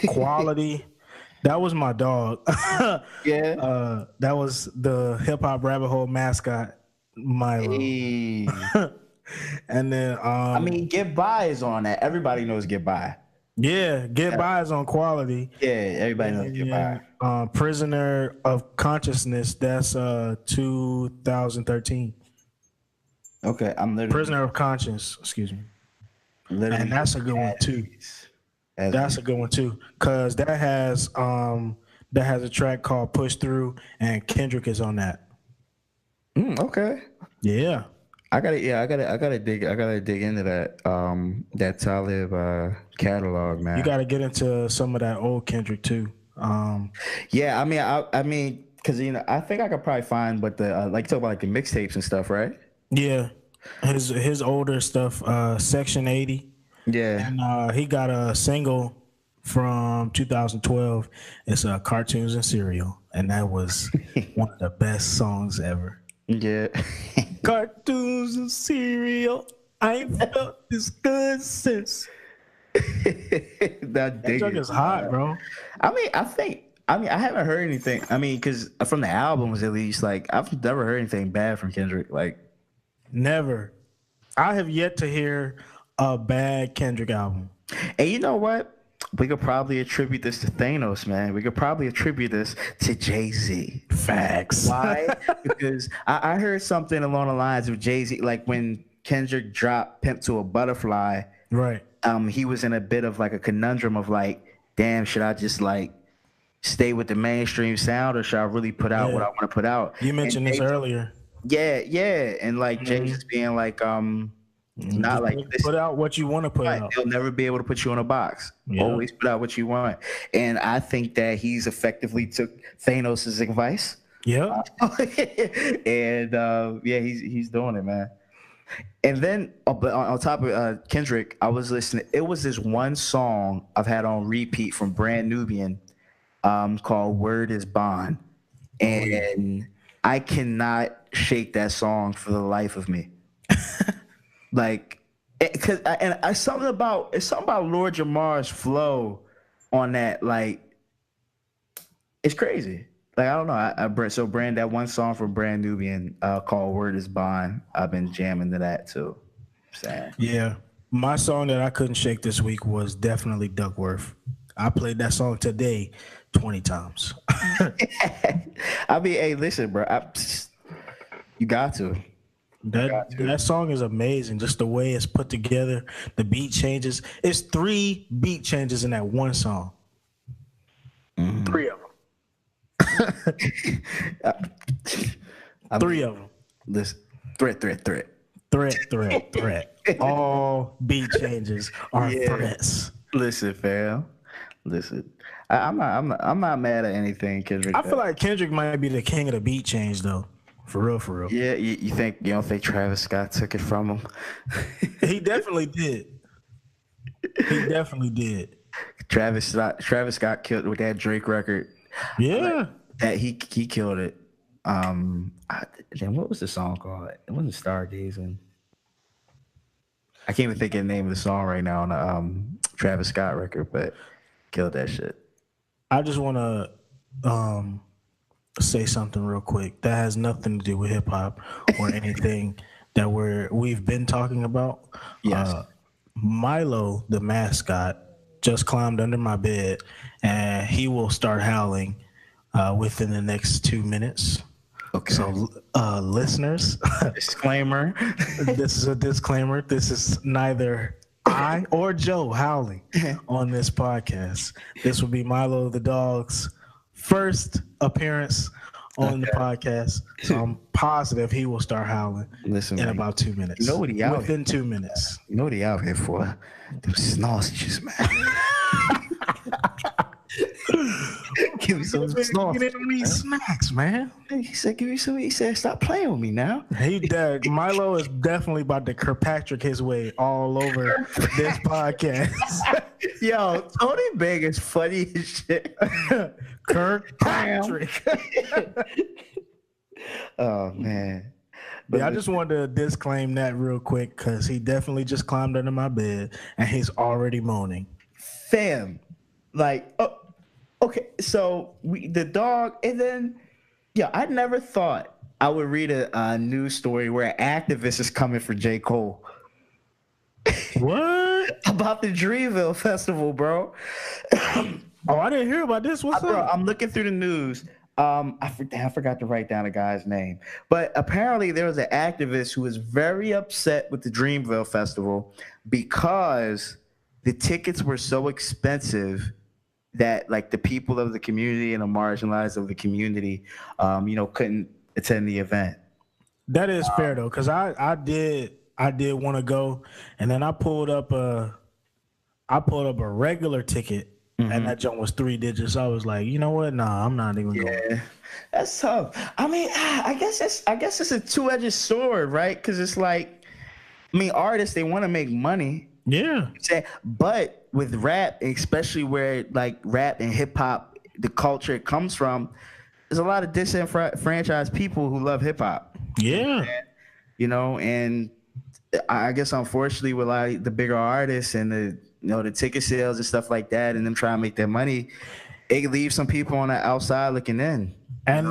Quality. That was my dog. Yeah. That was the hip hop rabbit hole mascot, Milo. Hey. And then I mean, Get By is on that. Everybody knows Get By. Yeah, Get By is on Quality. Yeah, everybody knows Get By. Prisoner of Consciousness, that's 2013. Okay, I'm literally Prisoner of Conscience, excuse me. And that's a good one too. That's a good one too, cause that has a track called Push Through, and Kendrick is on that. Okay. Yeah. I gotta dig into that Talib catalog, man. You gotta get into some of that old Kendrick too. Yeah, I mean, because I think I could probably find what the like talk about like the mixtapes and stuff, right? Yeah, his older stuff, Section 80. Yeah, And he got a single from 2012. It's Cartoons and Cereal, and that was one of the best songs ever. Yeah. Cartoons and cereal, I ain't felt this good since. That song is hot, bro. I haven't heard anything. I mean, because from the albums at least, like I've never heard anything bad from Kendrick. Like, never. I have yet to hear a bad Kendrick album. And you know what? We could probably attribute this to Thanos, man. We could probably attribute this to Jay-Z. Facts. Why? Because I heard something along the lines of Jay-Z, like when Kendrick dropped Pimp to a Butterfly. Right. He was in a bit of like a conundrum of like, damn, should I just like stay with the mainstream sound or should I really put out what I want to put out? You mentioned this earlier. Yeah. And like Jay just being like, not like this. Put out what you want to put out. They'll never be able to put you in a box. Yeah. Always put out what you want. And I think that he's effectively took Thanos' advice. Yeah. And he's doing it, man. And then on top of Kendrick, I was listening. It was this one song I've had on repeat from Brand Nubian called Word is Bond. And I cannot shake that song for the life of me. Like, because it's something about Lord Jamar's flow on that. Like, it's crazy. Like, I don't know. So Brand, that one song from Brand Nubian called Word is Bond, I've been jamming to that too. Sad. Yeah. My song that I couldn't shake this week was definitely Duckworth. I played that song today 20 times. I mean, hey, listen, bro. You got to. That song is amazing. Just the way it's put together, the beat changes. It's 3 beat changes in that one song. 3 of them. 3 of them. Listen, threat. All beat changes are threats. Listen, fam. Listen, I'm not mad at anything Kendrick. I feel like Kendrick might be the king of the beat change, though. For real. Yeah, you don't think Travis Scott took it from him? He definitely did. Travis Scott killed with that Drake record. Yeah, that he killed it. Then what was the song called? It wasn't Stargazing. I can't even think of the name of the song right now on the Travis Scott record, but killed that shit. I just want to say something real quick that has nothing to do with hip hop or anything that we've been talking about. Yes. Milo, the mascot, just climbed under my bed, and he will start howling within the next 2 minutes. Okay. So, listeners, disclaimer. This is a disclaimer. This is neither I or Joe howling on this podcast. This will be Milo the dog's first appearance on the podcast. So I'm positive he will start howling in about 2 minutes. You know what he out within 2 minutes. You know what he out here for? Them sausages, man. Give me some sausages. Get on these snacks, man. He said, "Give me some." He said, "Stop playing with me now." Milo is definitely about to Kirkpatrick his way all over this podcast. Yo, Tony Bang is funny as shit. Kirkpatrick. Oh man. But I just wanted to disclaim that real quick because he definitely just climbed under my bed and he's already moaning. Fam, like, okay, so the dog, and then, I never thought I would read a news story where an activist is coming for J. Cole. What? About the Dreamville Festival, bro. Oh, I didn't hear about this. What's Bro, up? I'm looking through the news. I forgot to write down a guy's name, but apparently there was an activist who was very upset with the Dreamville Festival because the tickets were so expensive that like the people of the community and the marginalized of the community, couldn't attend the event. That is fair though, because I did want to go, and then I pulled up a regular ticket, and that jump was 3 digits. I was like, you know what? Nah, I'm not even going. Yeah, that's tough. I mean, I guess it's a two-edged sword, right? Because it's like, I mean, artists, they want to make money. Yeah. But with rap, especially where like rap and hip hop, the culture it comes from, there's a lot of disenfranchised people who love hip hop. Yeah. And I guess unfortunately with like the bigger artists and the ticket sales and stuff like that, and them trying to make their money, it leaves some people on the outside looking in. And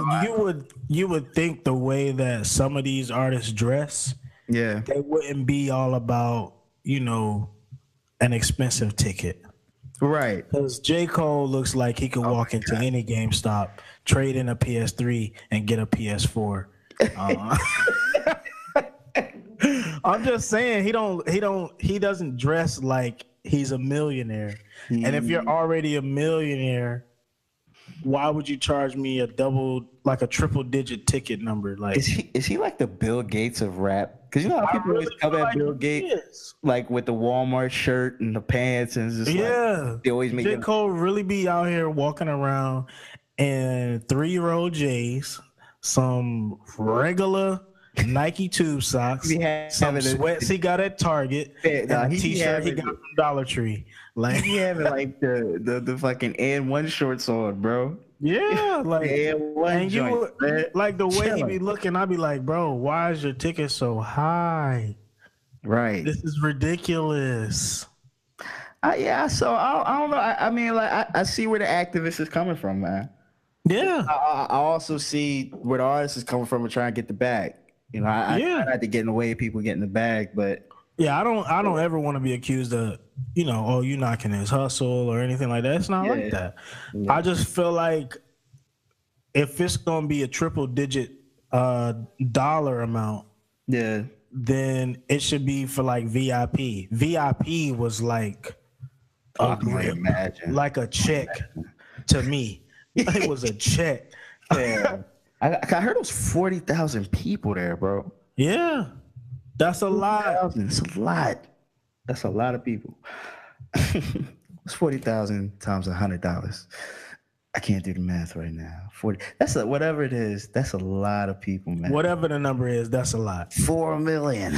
you would think the way that some of these artists dress, Yeah. they wouldn't be all about, an expensive ticket. Right. Because J. Cole looks like he could walk into any GameStop, trade in a PS3, and get a PS4. I'm just saying he doesn't dress like he's a millionaire. And if you're already a millionaire, why would you charge me a triple digit ticket number? Like, is he like the Bill Gates of rap? Because you know how people always come at Bill Gates like with the Walmart shirt and the pants, and it's just like, they always make J. Cole really be out here walking around in 3-year-old J's, some regular Nike tube socks, some sweats he got at Target, and a t-shirt he got from Dollar Tree. Like, he having like the fucking N1 shorts on, bro. Yeah, like, and you like the way he be looking, I'd be like, bro, why is your ticket so high? Right. This is ridiculous. Yeah, so I don't know. I mean, like, I see where the activist is coming from, man. Yeah. I also see where the artist is coming from and trying to get the bag. I had to get in the way of people getting the bag, but yeah, I don't ever want to be accused of, oh, you knocking his hustle or anything like that. It's not like that. Yeah. I just feel like if it's gonna be a triple digit dollar amount, then it should be for like VIP. VIP was like like a check to me. It was a check. Yeah. I heard it was 40,000 people there, bro. Yeah. That's a lot. It's a lot. That's a lot of people. It's 40,000 times $100. I can't do the math right now. 40. Whatever it is. That's a lot of people, man. Whatever the number is, that's a lot. 4 million.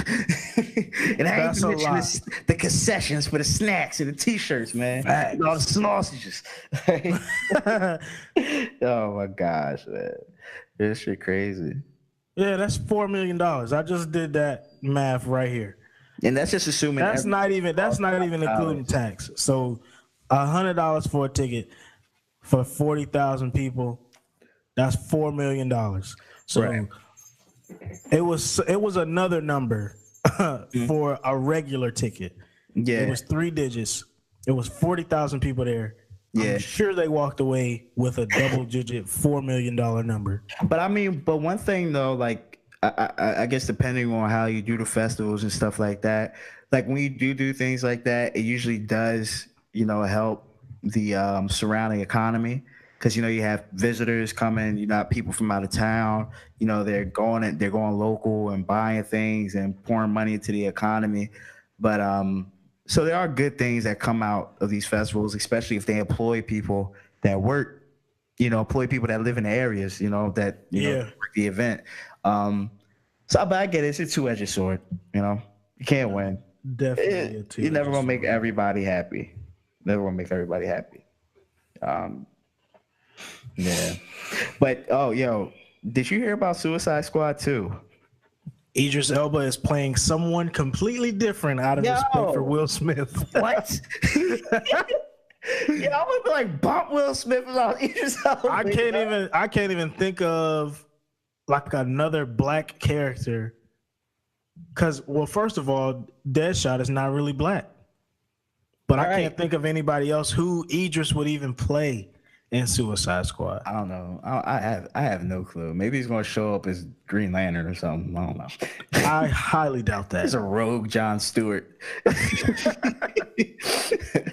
And I ain't mentioning the concessions for the snacks and the t-shirts, man. And all the sausages. Oh my gosh, man. This shit crazy. Yeah, that's $4 million. I just did that math right here. And that's just assuming that's not even including tax. So $100 for a ticket for 40,000 people, that's $4 million. So it was another number for a regular ticket. Yeah. It was 3 digits. It was 40,000 people there. Yeah. I'm sure they walked away with a double-digit $4 million number. But one thing though, like I guess depending on how you do the festivals and stuff like that, like when you do things like that, it usually does, help the surrounding economy, because you have visitors coming, people from out of town, they're going local and buying things and pouring money into the economy, but so there are good things that come out of these festivals, especially if they employ people that work, employ people that live in the areas, that work the event. But I get it. It's a two-edged sword. You can't win. Definitely. You're never gonna make everybody happy. Never gonna make everybody happy. Yeah. But did you hear about Suicide Squad 2? Idris Elba is playing someone completely different out of respect for Will Smith. What? I would be like, bump Will Smith without Idris Elba. I can't even think of like another black character Because, well, first of all, Deadshot is not really black. But I can't think of anybody else who Idris would even play in Suicide Squad. I don't know. I have no clue. Maybe he's going to show up as Green Lantern or something. I don't know. I highly doubt that. He's a rogue John Stewart.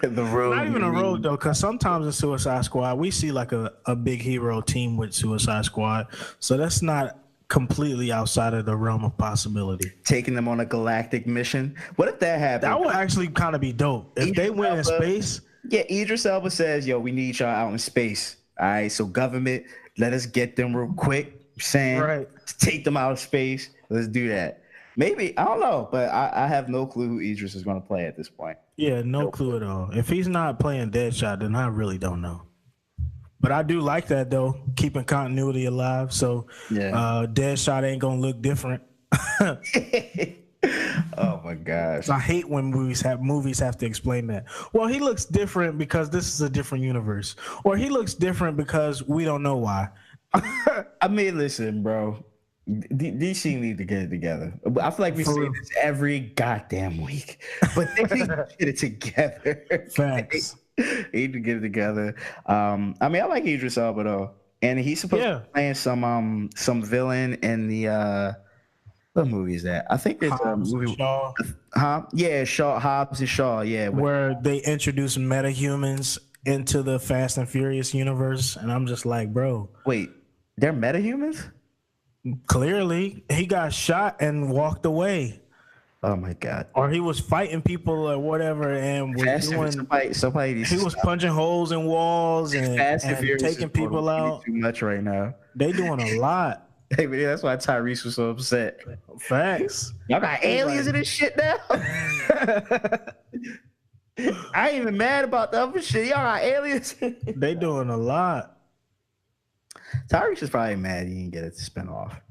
The rogue. Not even a rogue, though, because sometimes in Suicide Squad, we see like a big hero team with Suicide Squad. So that's not completely outside of the realm of possibility. Taking them on a galactic mission. What if that happened? That would actually kind of be dope. If they went in space. Yeah, Idris Elba says, yo, we need y'all out in space. All right, so government, let us get them real quick. Saying, right. Take them out of space. Let's do that. Maybe, I don't know, but I have no clue who Idris is going to play at this point. Yeah, no clue at all. If he's not playing Deadshot, then I really don't know. But I do like that, though, keeping continuity alive. So Deadshot ain't going to look different. Oh, my gosh. I hate when movies have to explain that. Well, he looks different because this is a different universe. Or he looks different because we don't know why. I mean, listen, bro. DC need to get it together. I feel like we say this every goddamn week. But they need to get it together. Facts. They need to get it together. I mean, I like Idris Elba, though. And he's supposed to be playing some villain in the what movie is that? I think it's a movie. Shaw. Yeah, Shaw, Hobbs and Shaw. Yeah, where they introduce metahumans into the Fast and Furious universe, and I'm just like, bro. Wait, they're metahumans? Clearly, he got shot and walked away. Oh my god! Or he was fighting people or whatever, and was doing, somebody. He was punching holes in walls and taking people out. Too much right now. They doing a lot. Hey, but that's why Tyrese was so upset. Facts. Y'all got aliens in this shit now? I ain't even mad about the other shit. Y'all got aliens. They doing a lot. Tyrese is probably mad he didn't get it to spin off.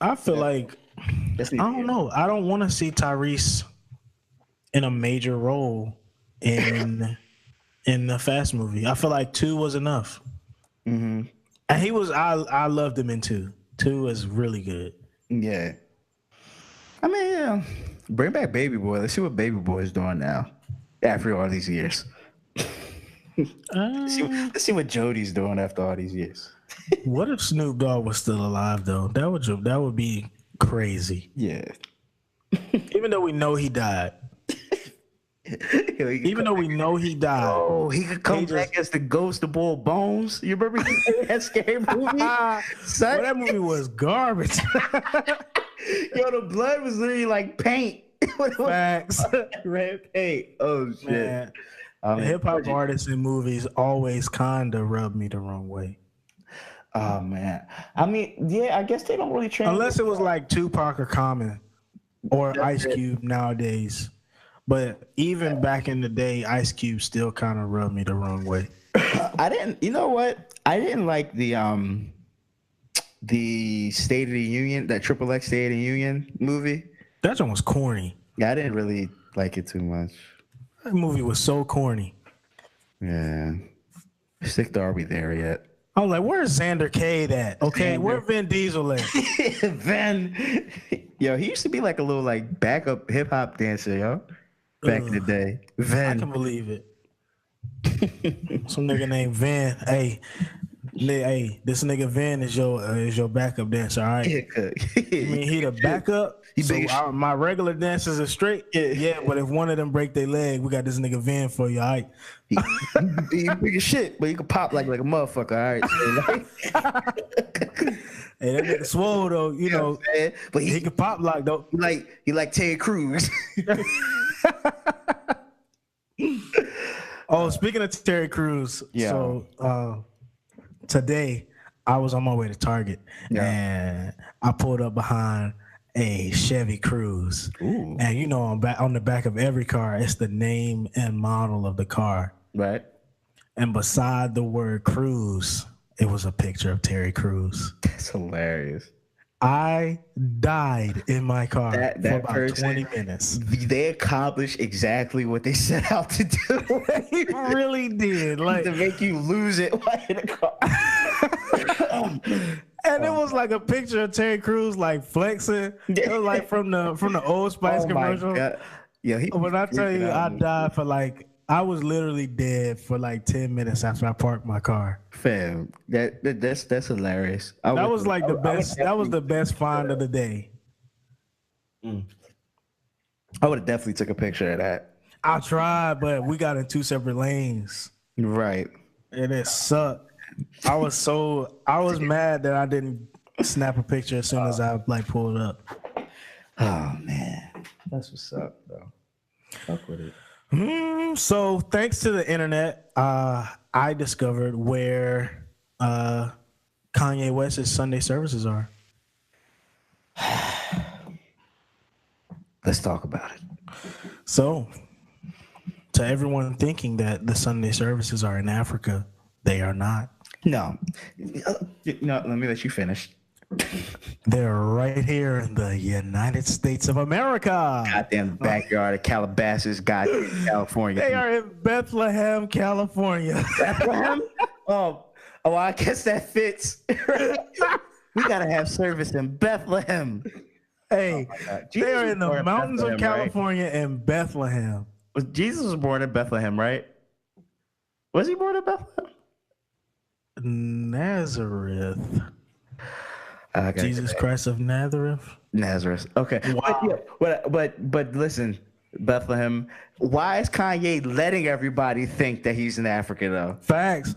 I feel like, I don't know. I don't want to see Tyrese in a major role in the Fast movie. I feel like 2 was enough. Mm-hmm. And he was, I loved him in 2. 2 was really good. Yeah. I mean, yeah. Bring back Baby Boy. Let's see what Baby Boy is doing now after all these years. Let's see what Jody's doing after all these years. What if Snoop Dogg was still alive, though? That would be crazy. Yeah. Even though we know he died. Even though we know he died. Oh, he could come back as the ghost of Bull Bones. You remember that scary movie? Well, that movie was garbage. Yo, the blood was literally like paint. Facts. Red paint. Oh, shit. Man. Hip-hop artists in movies always kind of rub me the wrong way. Oh, man. I mean, yeah, I guess they don't really train. Unless it was like Tupac or Common or Ice Cube nowadays. But even back in the day, Ice Cube still kind of rubbed me the wrong way. You know what? I didn't like the State of the Union, that XXX State of the Union movie. That one was corny. Yeah, I didn't really like it too much. That movie was so corny. Yeah. Stick to Are We There Yet? I was like, where's Xander Cade at? Okay, where Vin Diesel at? Vin. Yo, he used to be like a little like backup hip hop dancer, yo. Back in the day. Vin. I can believe it. Some nigga named Vin. Hey, this nigga Vin is your backup dancer, all right? Yeah, I mean, he the backup. My regular dancers are straight. Yeah, but if one of them break their leg, we got this nigga Vin for you, all right? He big as shit, but he can pop like a motherfucker, all right? Hey, that nigga swole though, you know. But he can pop like though. He like Ted Cruz. Oh, speaking of Terry Crews, so today I was on my way to Target and I pulled up behind a Chevy Cruze. Ooh. And you know, on the back of every car, it's the name and model of the car. Right. And beside the word Cruise, it was a picture of Terry Crews. That's hilarious. I died in my car for about person, 20 minutes. They accomplished exactly what they set out to do. They really did. Like to make you lose it while in the car. And it was like a picture of Terry Crews like flexing. It was like from the Old Spice commercial. Yeah, when I tell you, I died for like I was literally dead for like 10 minutes after I parked my car. Fam, that's hilarious. That was like the best. That was the best find of the day. I would have definitely took a picture of that. I tried, but we got in two separate lanes. Right. And it sucked. I was mad that I didn't snap a picture as soon as I like pulled up. Oh man, that's what's up, though. Fuck with it. So thanks to the internet, I discovered where Kanye West's Sunday services are. Let's talk about it. So, to everyone thinking that the Sunday services are in Africa, they are not. No, let me let you finish. They're right here in the United States of America. Goddamn backyard of Calabasas, goddamn California. They are in Bethlehem, California. Bethlehem? Oh, I guess that fits. We gotta have service in Bethlehem. Hey, they are in the mountains of California and Bethlehem. Jesus was born in Bethlehem, right? Was he born in Bethlehem? Nazareth. Jesus Christ of Nazareth. Okay. Wow. But listen, Bethlehem. Why is Kanye letting everybody think that he's in Africa though? Facts.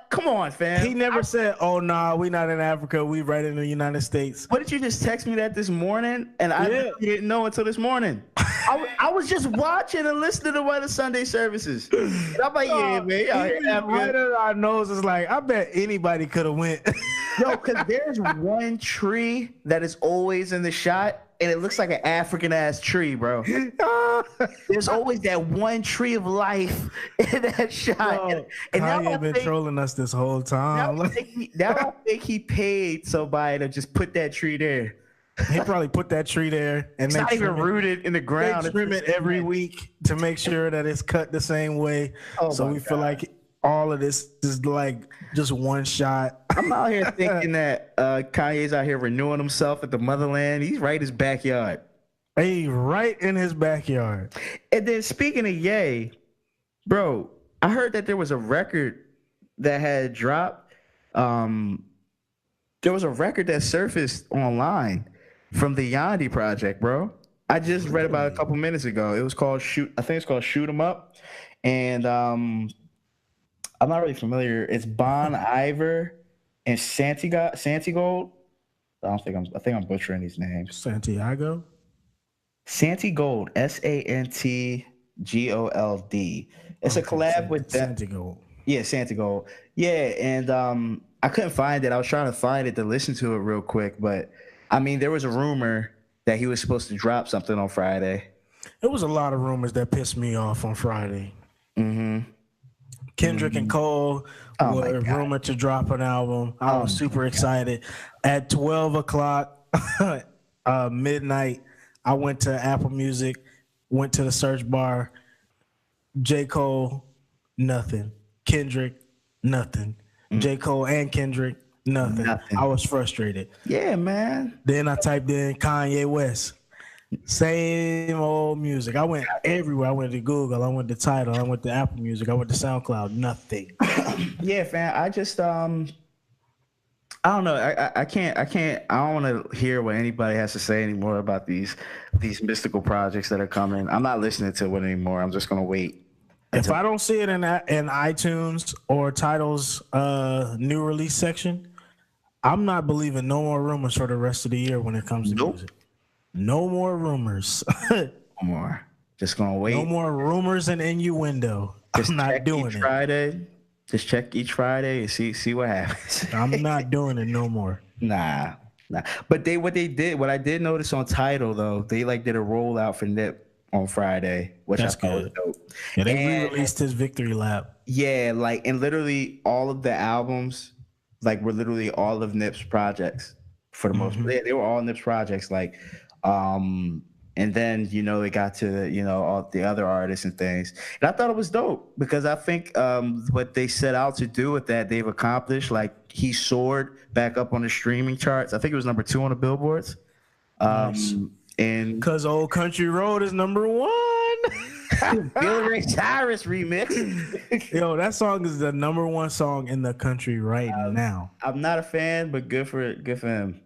Come on, fam. He never said, "Oh nah, we not in Africa. We right in the United States." What did you just text me that this morning? And I didn't know until this morning. I was just watching and listening to one of the Sunday services. And I'm like, yeah, man. Right under our noses, like I bet anybody could have went. Yo, because there's one tree that is always in the shot, and it looks like an African-ass tree, bro. There's always that one tree of life in that shot. Bro, and Kanye been trolling us this whole time. Now I think he paid somebody to just put that tree there. He probably put that tree there, and it's not even rooted in the ground. They trim it every week to make sure that it's cut the same way. So we feel like all of this is like just one shot. I'm out here thinking that Kanye's out here renewing himself at the motherland. He's right in his backyard. Hey, right in his backyard. And then speaking of Ye, bro, I heard that there was a record that had dropped. There was a record that surfaced online from the Yandi project, bro. I just read about it a couple minutes ago. It was called Shoot 'Em Up. And I'm not really familiar. It's Bon Iver and Santigold. I think I'm butchering these names. Santiago? Santigold, Santgold. It's a collab with that. Santigold. Yeah, Santigold. Yeah, and I couldn't find it. I was trying to find it to listen to it real quick, but I mean, there was a rumor that he was supposed to drop something on Friday. There was a lot of rumors that pissed me off on Friday. Mm-hmm. Kendrick and Cole were rumored to drop an album. I was super excited. At 12 o'clock midnight, I went to Apple Music, went to the search bar. J. Cole, nothing. Kendrick, nothing. J. Cole and Kendrick, nothing. I was frustrated. Yeah, man. Then I typed in Kanye West. Same old music. I went everywhere. I went to Google. I went to Tidal. I went to Apple Music. I went to SoundCloud. Nothing. Yeah, fam. I just I don't know. I can't. I don't want to hear what anybody has to say anymore about these mystical projects that are coming. I'm not listening to it anymore. I'm just gonna wait. If I don't see it in iTunes or Tidal's new release section, I'm not believing no more rumors for the rest of the year when it comes to music. No more rumors. No more. Just gonna wait. No more rumors and innuendo. I'm not doing it. Friday. Just check each Friday and see what happens. I'm not doing it no more. Nah. But what I did notice on Tidal though, they did a rollout for Nip on Friday, which I thought was dope. Yeah, they re-released his Victory Lap. Yeah, and literally all of the albums, were literally all of Nip's projects for the most part. They were all Nip's projects. And then, it got to, all the other artists and things. And I thought it was dope because I think what they set out to do with that, they've accomplished. Like, he soared back up on the streaming charts. I think it was number 2 on the billboards. Nice. And Cause Old Country Road is number 1. Billy Ray Cyrus remix. Yo, that song is the number 1 song in the country right now. I'm not a fan, but good for him.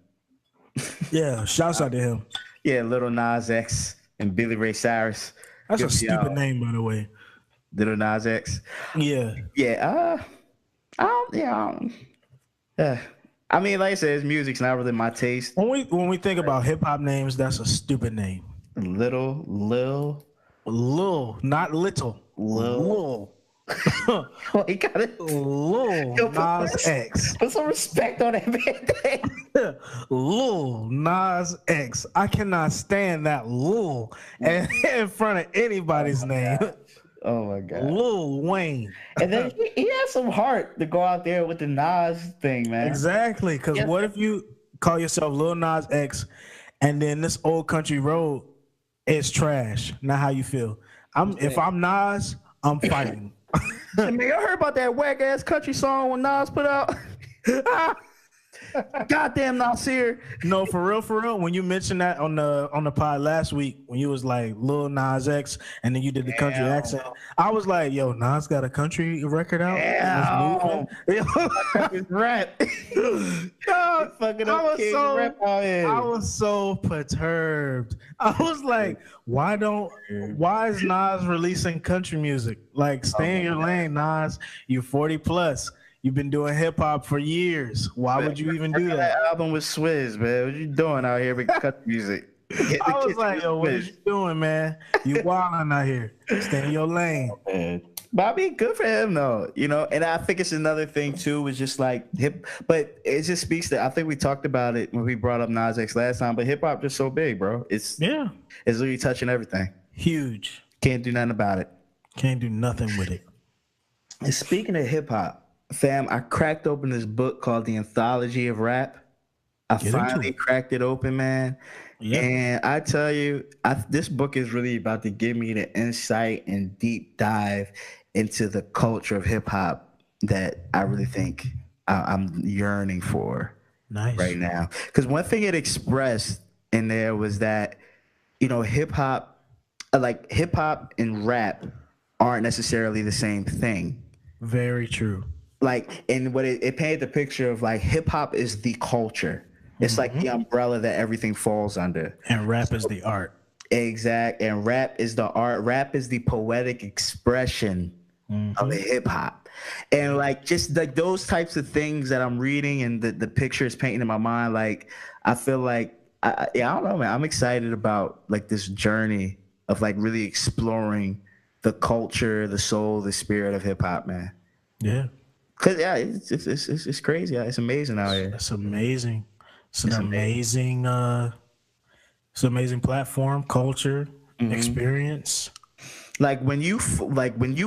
Yeah, shouts out to him. Yeah, Little Nas X and Billy Ray Cyrus. That's Good a stupid name, by the way. Little Nas X. Yeah. Yeah. I mean, like I said, his music's not really my taste. When we think about hip hop names, that's a stupid name. Lil, not little. Lil. Oh, he got it. Lil Nas X. Put some respect on that man. Lil Nas X. I cannot stand that Lil in front of anybody's name. Oh my God. Lil Wayne. And then he has some heart to go out there with the Nas thing, man. Exactly. Because what if you call yourself Lil Nas X and then this Old Country Road is trash? Now how you feel? If I'm Nas, I'm fighting. Man, you heard about that whack ass country song when Nas put out? Goddamn Nasir. No, for real. When you mentioned that on the pod last week, when you was like Lil Nas X, and then you did the country accent, I was like, "Yo, Nas got a country record out." Rap. I was so perturbed. I was like, why is Nas releasing country music? Like, stay in your lane, Nas. You're 40 plus. You've been doing hip hop for years. Why would you even do that? That album with Swizz, man. What you doing out here with country music? I was like, yo, what are you doing, man? You wilding out here. Stay in your lane. Man. But I mean, good for him, though. And I think it's another thing, too, is just like but it just speaks to, I think we talked about it when we brought up Nas X last time, but hip hop just so big, bro. It's literally touching everything. Huge. Can't do nothing about it. Can't do nothing with it. And speaking of hip hop, fam, I cracked open this book called The Anthology of Rap. I finally cracked it open, man. Yep. And I tell you, this book is really about to give me the insight and deep dive into the culture of hip hop that I really think I'm yearning for right now. Because one thing it expressed in there was that, hip hop and rap aren't necessarily the same thing. Very true. Like, and what it painted the picture of, like, hip hop is the culture. It's like the umbrella that everything falls under. And rap is the art. Exact. And rap is the art. Rap is the poetic expression of hip hop. And like, just like those types of things that I'm reading and the picture is painting in my mind, like, I feel like, I don't know, man. I'm excited about like this journey of like really exploring the culture, the soul, the spirit of hip hop, man. Yeah. Cause it's crazy. It's amazing out here. It's amazing. It's an amazing platform, culture, experience. Like when you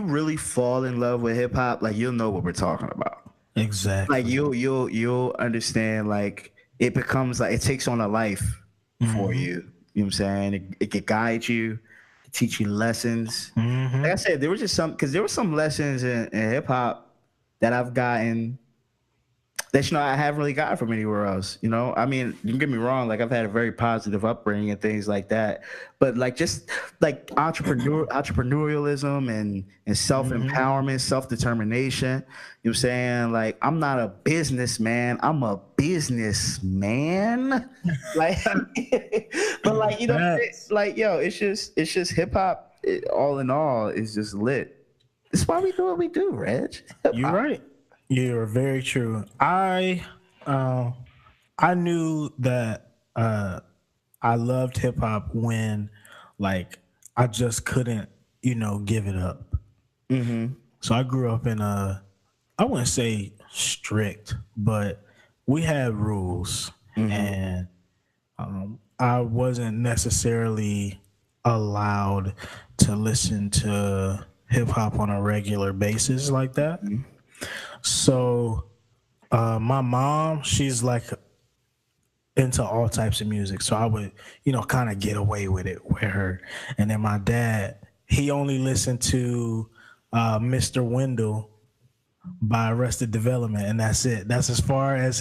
really fall in love with hip hop, like you'll know what we're talking about. Exactly. Like you'll understand. Like it becomes like it takes on a life for you. You know what I'm saying? It can guide you, teach you lessons. Like I said, there were some lessons in hip hop that I've gotten that I haven't really gotten from anywhere else. I mean, don't get me wrong, like I've had a very positive upbringing and things like that, but like just like entrepreneurialism and self-empowerment, self-determination. You know what I'm saying? Like I'm not a businessman, I'm a businessman. Like, but like it's like it's just hip hop. All in all, is just lit. That's why we do what we do, Reg. You're right. You're very true. I knew that I loved hip hop when like I just couldn't, give it up. So I grew up in I wouldn't say strict, but we had rules, and I wasn't necessarily allowed to listen to hip hop on a regular basis like that. So my mom, she's like into all types of music. So I would, kind of get away with it with her. And then my dad, he only listened to Mr. Wendell by Arrested Development, and that's it. That's as far as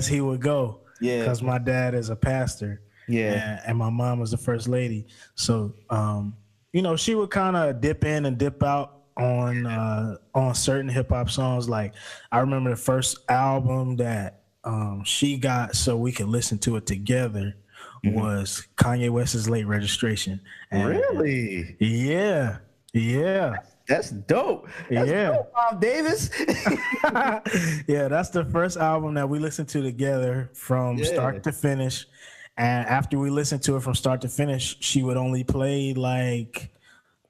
he would go. Yeah. Because my dad is a pastor. Yeah. And my mom was the first lady. So she would kind of dip in and dip out on certain hip hop songs. Like I remember the first album that she got so we could listen to it together was Kanye West's Late Registration. And, really? Yeah. That's dope. That's dope, Mom Davis. Yeah, that's the first album that we listened to together from start to finish. And after we listened to it from start to finish, she would only play like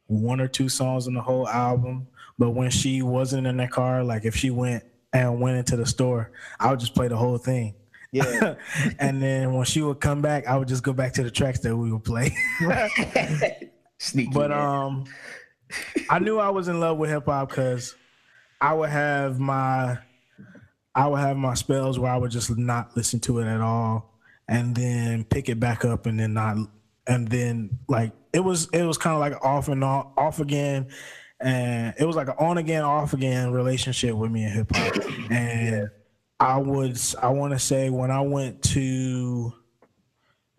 one or two songs in the whole album. But when she wasn't in the car, like if she went into the store, I would just play the whole thing. Yeah. And then when she would come back, I would just go back to the tracks that we would play. Sneaky. But I knew I was in love with hip hop because I would have my spells where I would just not listen to it at all, and then pick it back up, and then not, and then like it was kind of like off and off again, and it was like an on again, off again relationship with me and hip hop. And I want to say when I went to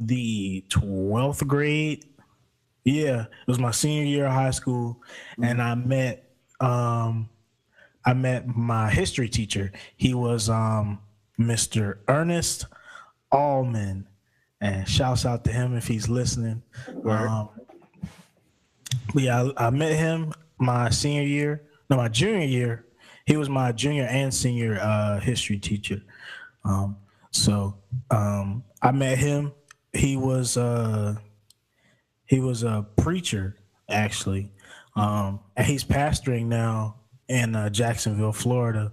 the 12th grade. Yeah, it was my senior year of high school, and I met my history teacher. He was Mr. Ernest Allman, and shouts out to him if he's listening. But yeah, I met him my junior year. He was my junior and senior history teacher. So I met him. He was a preacher, actually, and he's pastoring now in Jacksonville, Florida.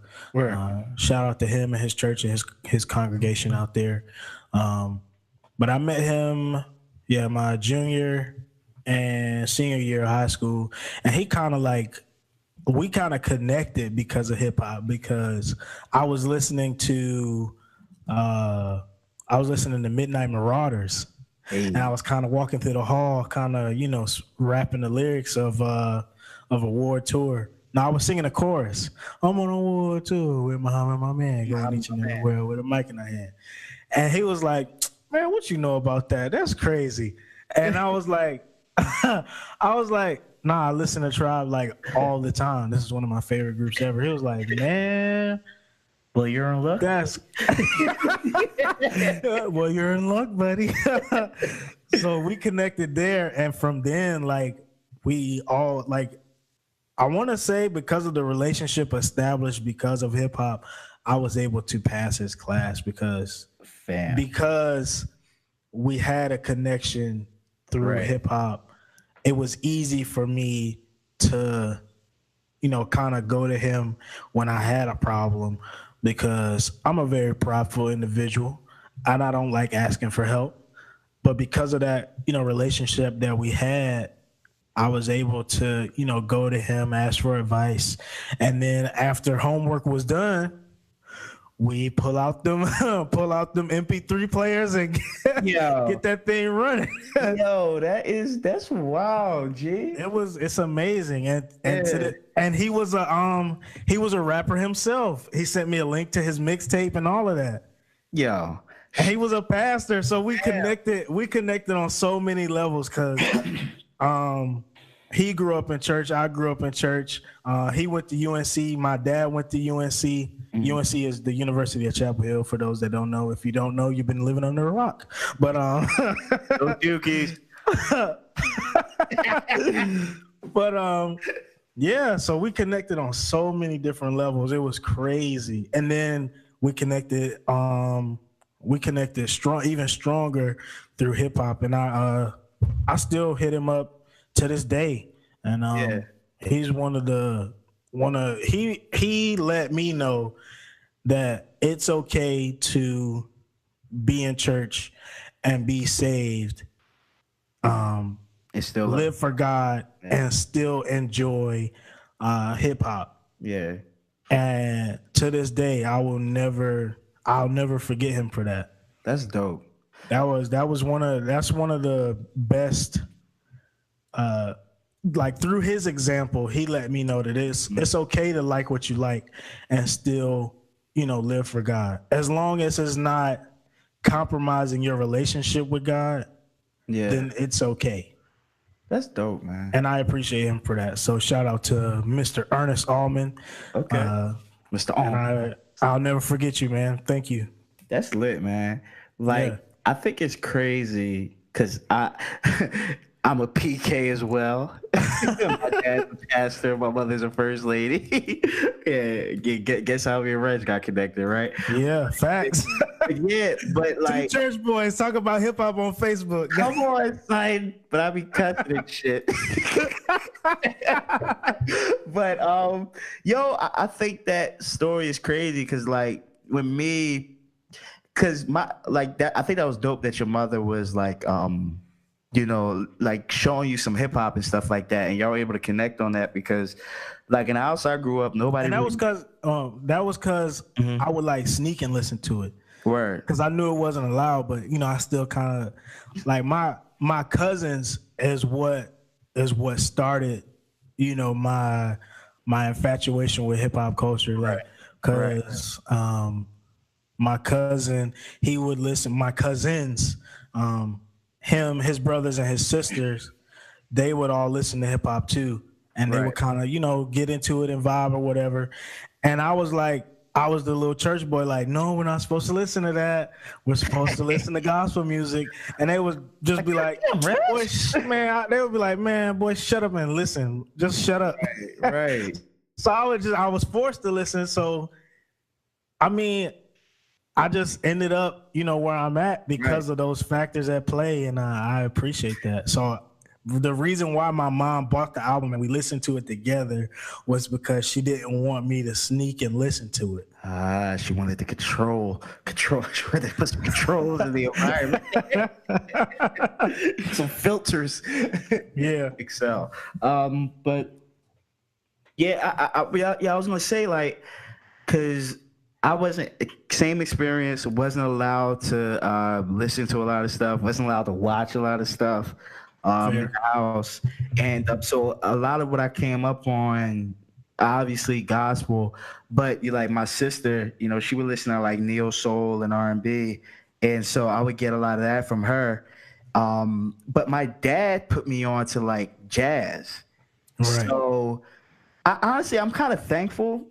Shout out to him and his church and his congregation out there. But I met him, my junior and senior year of high school, and we kind of connected because of hip hop, because I was listening to Midnight Marauders. Hey. And I was kind of walking through the hall, kind of, rapping the lyrics of a war tour. Now I was singing a chorus. I'm on a war tour with Muhammad, my man, going each and everywhere with a mic in our hand. And he was like, "Man, what you know about that? That's crazy." And I was like, "Nah, I listen to Tribe like all the time. This is one of my favorite groups ever." He was like, "Man, well, you're in luck." Well, you're in luck, buddy. So we connected there, and from then, we all I want to say because of the relationship established because of hip hop, I was able to pass his class because we had a connection through hip hop. It was easy for me to, kind of go to him when I had a problem, because I'm a very prideful individual and I don't like asking for help. But because of that, relationship that we had, I was able to, go to him, ask for advice. And then after homework was done, we pull out them MP3 players and get that thing running. Yo, that's wild, G. It's amazing. And he was a rapper himself. He sent me a link to his mixtape and all of that. Yo. And he was a pastor, so we connected on so many levels, because he grew up in church, I grew up in church. He went to UNC, my dad went to UNC. UNC is the University of Chapel Hill, for those that don't know. If you don't know, you've been living under a rock. But Go Dukies. But so we connected on so many different levels. It was crazy. And then we connected even stronger through hip hop. And I still hit him up to this day. And he's he let me know that it's okay to be in church and be saved, and still live for God and still enjoy hip hop. Yeah. And to this day, I'll never forget him for that. That's dope. That's one of the best. Like through his example, he let me know that it's okay to like what you like and still, live for God, as long as it's not compromising your relationship with God. Yeah. Then it's okay. That's dope, man. And I appreciate him for that. So shout out to Mr. Ernest Allman. Okay. Mr. Allman. I'll never forget you, man. Thank you. That's lit, man. Like, I think it's crazy because I'm a PK as well. My dad's a pastor. My mother's a first lady. Yeah, guess how me and Reg got connected, right? Yeah, facts. Yeah, but like two church boys talk about hip hop on Facebook. Come on, son. But I be cussing and shit. But I think that story is crazy because like with me, because I think that was dope that your mother was like like showing you some hip hop and stuff like that, and y'all were able to connect on that because, like in the house I grew up, nobody. And that was because I would like sneak and listen to it. Word. Because I knew it wasn't allowed, but I still kind of like my cousins is what started, my infatuation with hip hop culture, like because my cousin, he would listen. My cousins, him, his brothers, and his sisters, they would all listen to hip hop too, and they would kind of get into it and vibe or whatever. And I was like, I was the little church boy, like, no, we're not supposed to listen to that. We're supposed to listen to gospel music. And they would just be like, boy, they would be like, man, boy, shut up and listen. Just shut up. Right. So I was forced to listen. So, I mean, I just ended up, where I'm at because of those factors at play. And I appreciate that. So the reason why my mom bought the album and we listened to it together was because she didn't want me to sneak and listen to it. She wanted to control. She wanted to put some controls in the environment. Some filters. Yeah. Excel. But yeah, I was gonna say like, cause I wasn't same experience. Wasn't allowed to listen to a lot of stuff. Wasn't allowed to watch a lot of stuff. In the house, and so a lot of what I came up on, obviously gospel, but like my sister, she would listen to like neo soul and R&B, and so I would get a lot of that from her. But my dad put me on to like jazz, so I'm kind of thankful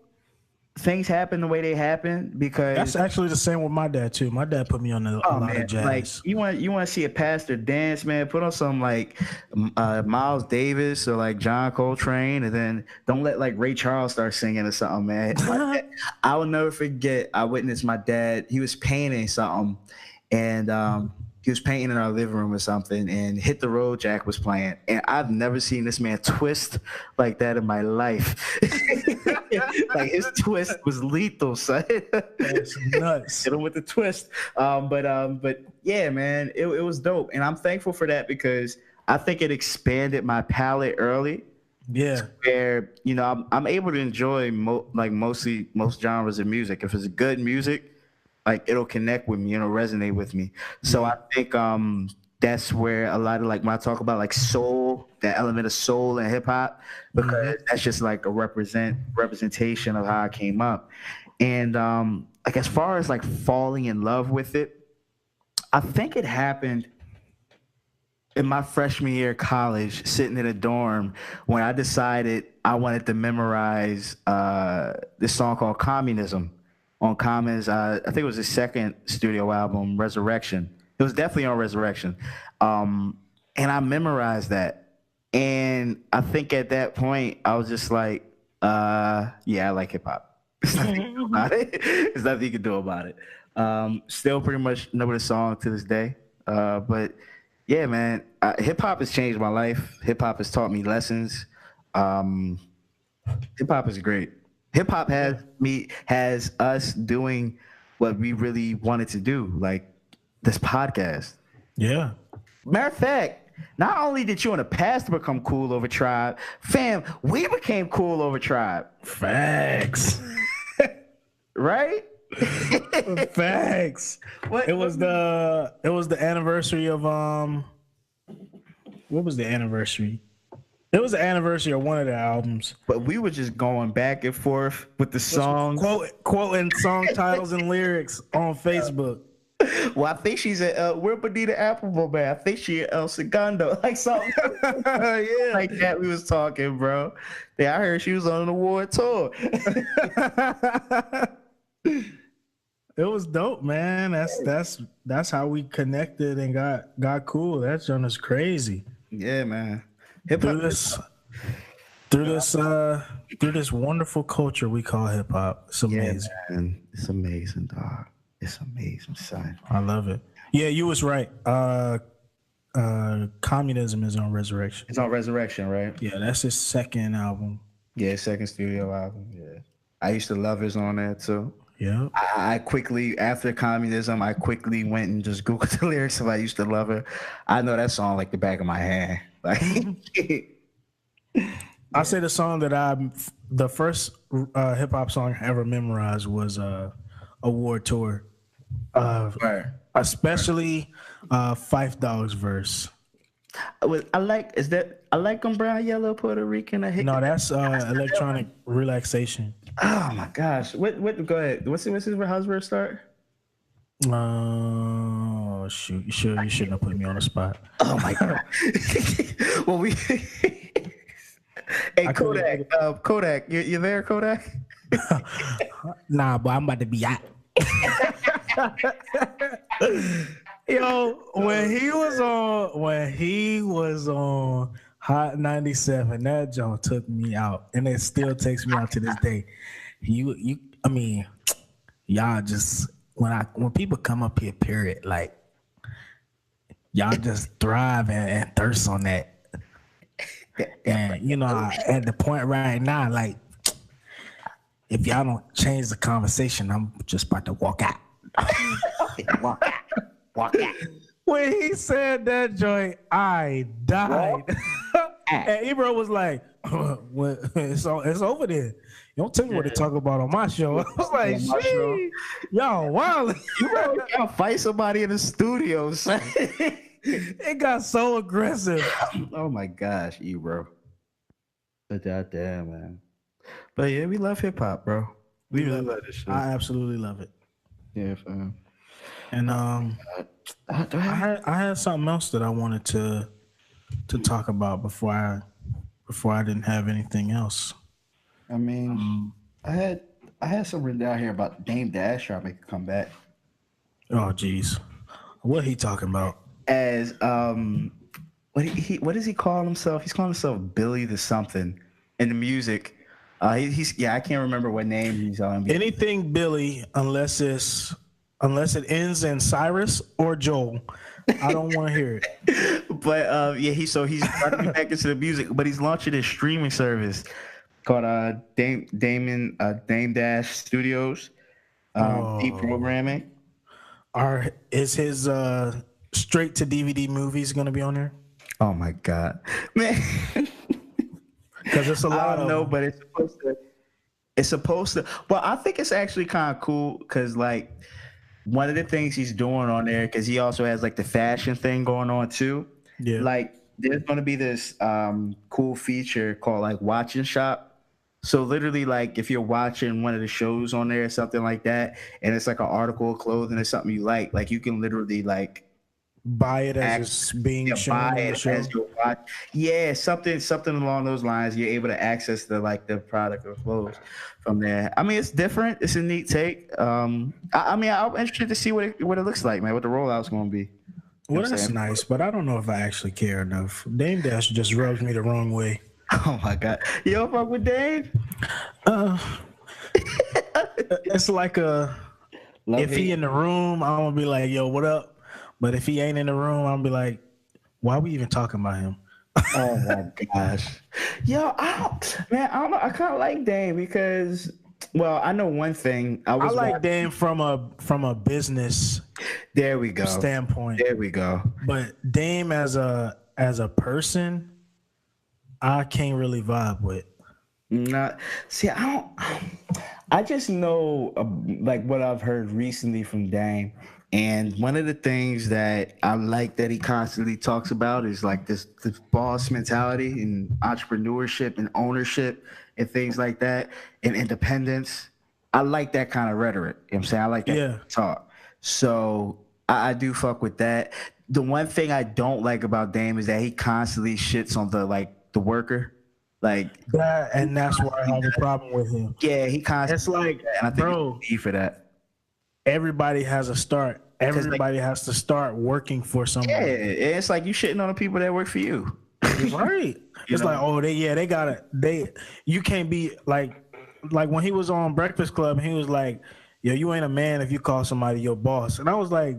things happen the way they happen because that's actually the same with my dad too. My dad put me on a lot of jazz. Like you want to see a pastor dance, man, put on some like Miles Davis or like John Coltrane, and then don't let like Ray Charles start singing or something, man. I will never forget. I witnessed my dad. He was painting something, and he was painting in our living room or something, and Hit the Road Jack was playing, and I've never seen this man twist like that in my life. Like his twist was lethal, son. That's nuts. Hit him with the twist. But yeah, man, it was dope, and I'm thankful for that because I think it expanded my palette early. Yeah, where I'm able to enjoy most genres of music. If it's good music, like it'll connect with me, resonate with me. So I think that's where a lot of like when I talk about like soul, that element of soul and hip hop, because that's just like a representation of how I came up. And like as far as like falling in love with it, I think it happened in my freshman year of college, sitting in a dorm when I decided I wanted to memorize this song called Communism on Common's, I think it was his second studio album, Resurrection. It was definitely on Resurrection. And I memorized that. And I think at that point, I was just like, yeah, I like hip hop. There's nothing you can do about it. There's nothing you can do about it. Still pretty much know the song to this day. But yeah, man, hip hop has changed my life. Hip hop has taught me lessons. Hip hop is great. Hip hop has us doing what we really wanted to do, like this podcast. Yeah. Matter of fact, not only did you and the pastor become cool over Tribe, fam, we became cool over Tribe. Facts. Right? Facts. It was the anniversary of what was the anniversary? It was the anniversary of one of the albums. But we were just going back and forth with the songs, quoting song titles and lyrics on Facebook. Well, I think she's at where Bonita Applebum, man. I think she at El Segundo, like something Yeah. like that. We was talking, bro. Yeah, I heard she was on an award tour. It was dope, man. That's how we connected and got cool. That joint is crazy. Yeah, man. Through this wonderful culture we call hip hop. It's amazing. Yeah, man. It's amazing, dog. It's amazing, son. I love it. Yeah, you was right. Communism is on Resurrection. It's on Resurrection, right? Yeah, that's his second album. Yeah, second studio album. Yeah, I used to love his on that too. Yeah. I quickly, after Communism, I quickly went and just Googled the lyrics of I Used to Love Her. I know that song like the back of my hand. Like, I say the first hip hop song I ever memorized was Award Tour. Especially Phife Dawg's verse. I like Brown, Yellow, Puerto Rican. No, that's Electronic Relaxation. Oh my gosh! What? Go ahead. What's his verse start? Oh shoot! You shouldn't have put me on the spot. Oh my god! Well, we. Hey Kodak, you there, Kodak? Nah, but I'm about to be out. Yo, when he was on Hot 97, that joint took me out, and it still takes me out to this day. I mean, y'all just when people come up here, period, like y'all just thrive and thirst on that. And at the point right now, like if y'all don't change the conversation, I'm just about to walk out. Walk out. When he said that joint, I died. And Ebro was like, it's over there. You don't tell me what to talk about on my show. I was like, shit, y'all wild. You gotta fight somebody in the studio, son. It got so aggressive. Oh my gosh, Ebro. But damn, man. But yeah, we love hip hop, bro. We really love this shit. I absolutely love it. Yeah, fam. And I had something else that I wanted to talk about before I didn't have anything else. I mean, I had some written down here about Dame Dash trying to make a comeback. Oh geez, what he talking about? As what does he call himself? He's calling himself Billy the something in the music. I can't remember what name he's on. Anything Billy, unless it ends in Cyrus or Joel, I don't want to hear it. But he's trying to get back into the music, but he's launching his streaming service called Dame Dash Studios, deprogramming. Is his straight to DVD movies going to be on there? Oh my god, man! Because it's a lot. I don't know, but it's supposed to. Well, I think it's actually kind of cool because like one of the things he's doing on there, because he also has like the fashion thing going on too. Yeah. Like there's going to be this cool feature called like Watch and Shop. So literally, like if you're watching one of the shows on there or something like that, and it's like an article of clothing or something you like you can literally like buy it as it's being shown on the show. As you watch. Yeah, something along those lines. You're able to access the product or clothes from there. I mean, it's different. It's a neat take. I'm interested to see what it looks like, man. What the rollout's going to be. Well, that's nice, but I don't know if I actually care enough. Dame Dash just rubs me the wrong way. Oh my god, you don't fuck with Dame? It's like if he in the room, I'm gonna be like, "Yo, what up?" But if he ain't in the room, I'm gonna be like, "Why are we even talking about him?" Oh my gosh, yo, I don't know. I kind of like Dame because, well, I know one thing. I like Dame from a business. There we go. Standpoint. There we go. But Dame as a person, I can't really vibe with. I I just know like what I've heard recently from Dame, and one of the things that I like that he constantly talks about is like this boss mentality and entrepreneurship and ownership and things like that and independence. I like that kind of rhetoric. You know what I'm saying? I like that talk. So I do fuck with that. The one thing I don't like about Dame is that he constantly shits on the worker. Like that, and that's why I have a problem with him. Yeah, he constantly. It's like, and I think bro, he's for that. Everybody has a start. Everybody has to start working for somebody. Yeah, it's like you shitting on the people that work for you. Right. It's like, oh, they got it. You can't be like when he was on Breakfast Club and he was like, yo, you ain't a man if you call somebody your boss. And I was like,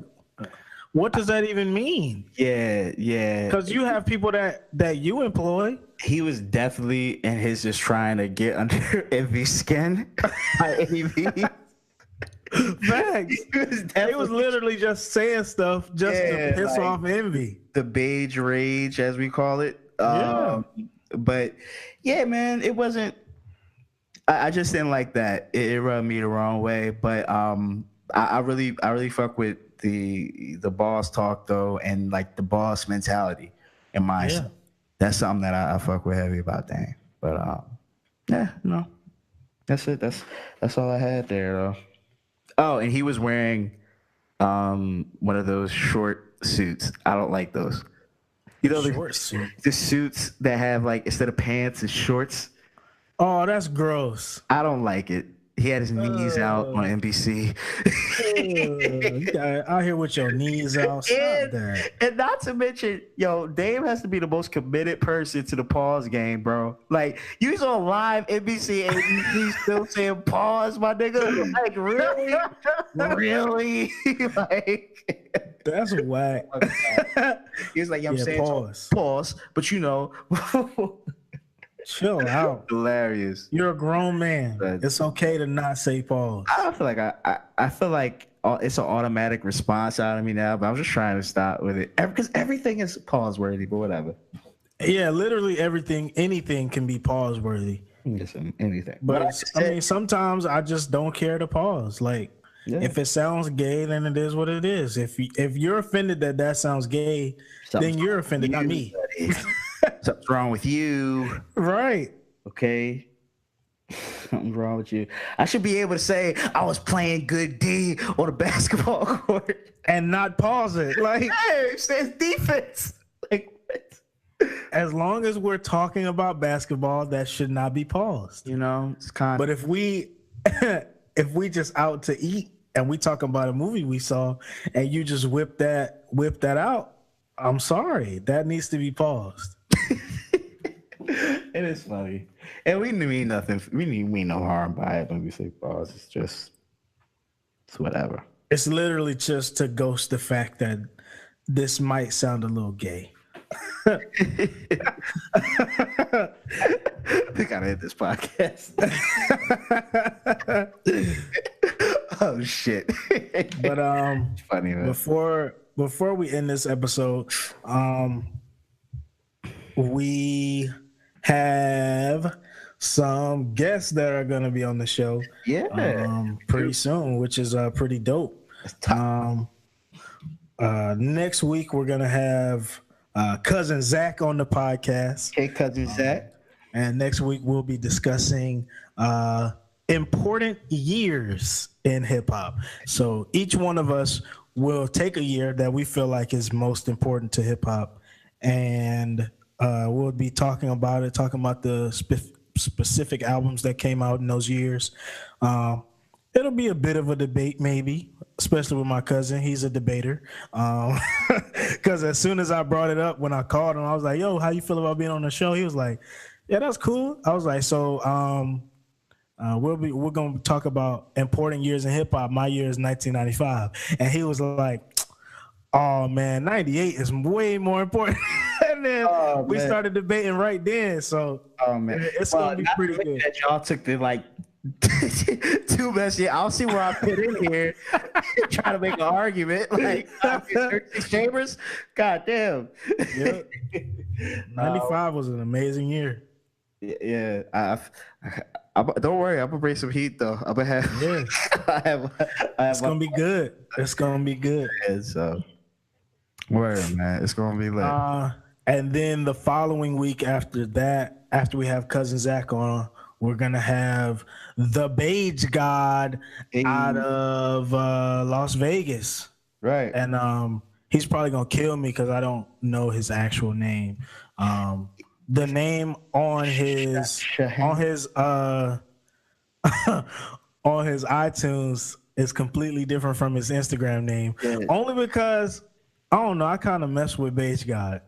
what does that even mean? Yeah. Because you have people that you employ. He was definitely in his just trying to get under Envy's skin. Envy. Facts. He was literally just saying stuff just to piss off Envy. The beige rage, as we call it. But yeah, man, it wasn't. I just didn't like that. It rubbed me the wrong way. But I really fuck with the boss talk though, and like the boss mentality in my. Yeah. That's something that I fuck with heavy about, dang. But no, that's it. That's all I had there though. Oh, and he was wearing one of those short suits. I don't like those. You know, the suits that have like instead of pants, it's shorts. Oh, that's gross. I don't like it. He had his knees out on NBC. You got out here with your knees out. And not to mention, Dame has to be the most committed person to the pause game, bro. Like, you was on live NBC and he's still saying pause, my nigga. Like, really? Really? Like, that's whack. He was like, I'm saying pause, but chill out. Hilarious. You're a grown man. It's okay to not say pause. I feel like I feel like it's an automatic response out of me now, but I'm just trying to stop with it because everything is pause worthy, but whatever. Yeah, literally anything can be pause worthy. Listen, anything. But I mean, sometimes I just don't care to pause. Like, if it sounds gay, then it is what it is. If you're offended that sounds gay, then you're offended, not me. Something's wrong with you. Right. Okay. Something's wrong with you. I should be able to say I was playing good D on a basketball court and not pause it. Like, hey, it says defense. Like, what? As long as we're talking about basketball, that should not be paused. It's kind. But if we just out to eat and we talk about a movie we saw and you just whip that out, I'm sorry, that needs to be paused. It is funny, and we mean nothing. We mean no harm by it when we say pause. It's whatever. It's literally just to ghost the fact that this might sound a little gay. We gotta end this podcast. Oh shit! But funny, man. Before we end this episode, we have some guests that are going to be on the show pretty soon, which is pretty dope. Next week we're going to have cousin Zach on the podcast. Hey, cousin Zach. And next week we'll be discussing important years in hip hop. So each one of us will take a year that we feel like is most important to hip hop, and we'll be talking about the specific albums that came out in those years. It'll be a bit of a debate, maybe, especially with my cousin. He's a debater. Because as soon as I brought it up when I called him, I was like, yo, how you feel about being on the show? He was like, yeah, that's cool. I was like, so we're going to talk about important years in hip hop. My year is 1995. And he was like, oh, man, 98 is way more important. And then we started debating right then. So it's going to be pretty good. That y'all took the, like, 2 best years. I'll see where I fit in here. Try to make an argument. Like, 36 Chambers? God damn. Yep. 95 was an amazing year. Yeah. Don't worry, I'm gonna bring some heat though. I'm gonna have. Yeah. It's gonna be good. It's gonna be good. So, word, man, it's gonna be lit. And then the following week after that, after we have Cousin Zach on, we're gonna have the Beige God out of Las Vegas. Right. And he's probably gonna kill me because I don't know his actual name. The name on his on his iTunes is completely different from his Instagram name. Yeah. Only because I don't know, I kind of mess with Beige God.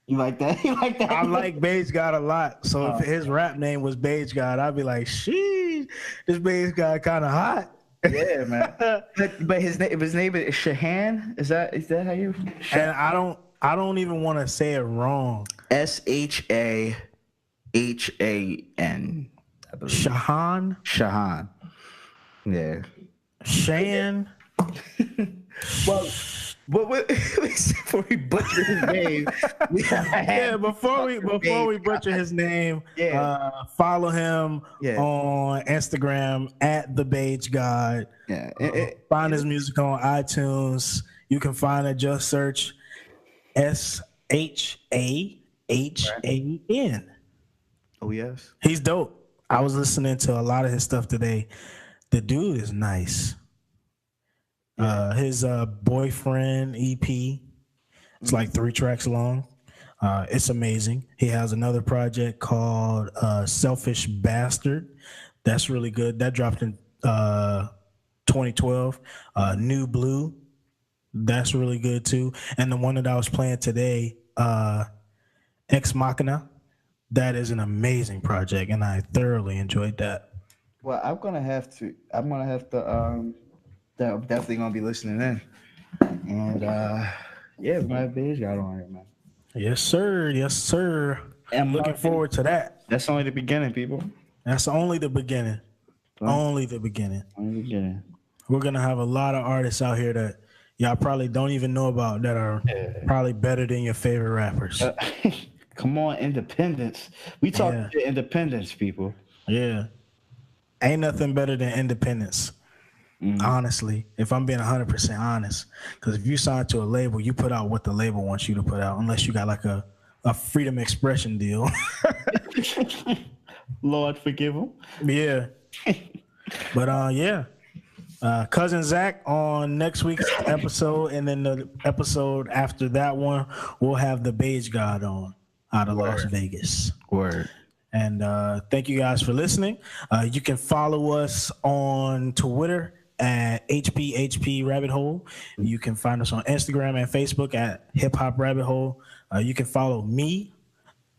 You like that? You like that? I like Beige God a lot. So if his rap name was Beige God, I'd be like, sheesh, this Beige God kind of hot. Yeah, man. but his name is Shahan. Is that how you? And I don't even want to say it wrong. SHAHAN. Shahan. Yeah. Shan. Well, before we butcher his name, before we butcher his name, follow him on Instagram at the Beige God. Yeah, find his music on iTunes. You can find it. Just search SHAHAN. Oh yes, he's dope. I was listening to a lot of his stuff today. The dude is nice. His Boyfriend EP, it's like 3 tracks long. It's amazing. He has another project called Selfish Bastard. That's really good. That dropped in 2012. New Blue. That's really good too. And the one that I was playing today, Ex Machina, that is an amazing project, and I thoroughly enjoyed that. Well, I'm gonna have to. I'm definitely gonna be listening in, and my Beige got on here, man. Yes, sir. And I'm looking forward to that. That's only the beginning, people. That's only the beginning. Only the beginning. We're gonna have a lot of artists out here that y'all probably don't even know about that are probably better than your favorite rappers. Come on, independence. We talk independence, people. Yeah. Ain't nothing better than independence. Honestly, if I'm being 100% honest, because if you sign to a label, you put out what the label wants you to put out, unless you got like a freedom expression deal. Lord forgive him. Yeah. But Cousin Zach on next week's episode, and then the episode after that one, we'll have the Beige God on out of Las Vegas. Word. And thank you guys for listening. You can follow us on Twitter at HPHP Rabbit Hole. You can find us on Instagram and Facebook at Hip Hop Rabbit Hole. You can follow me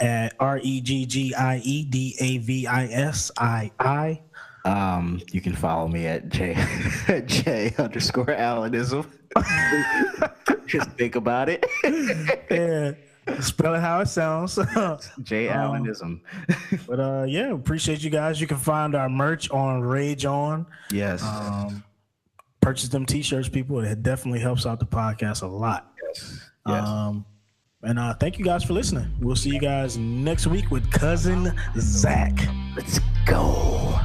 at REGGIEDAVISII. You can follow me at J_Allenism. Just think about it. Yeah. Spell it how it sounds. J Allenism. But appreciate you guys. You can find our merch on Rage On. Yes. Purchase them t-shirts, people. It definitely helps out the podcast a lot. Yes. And thank you guys for listening. We'll see you guys next week with Cousin Zach. Let's go.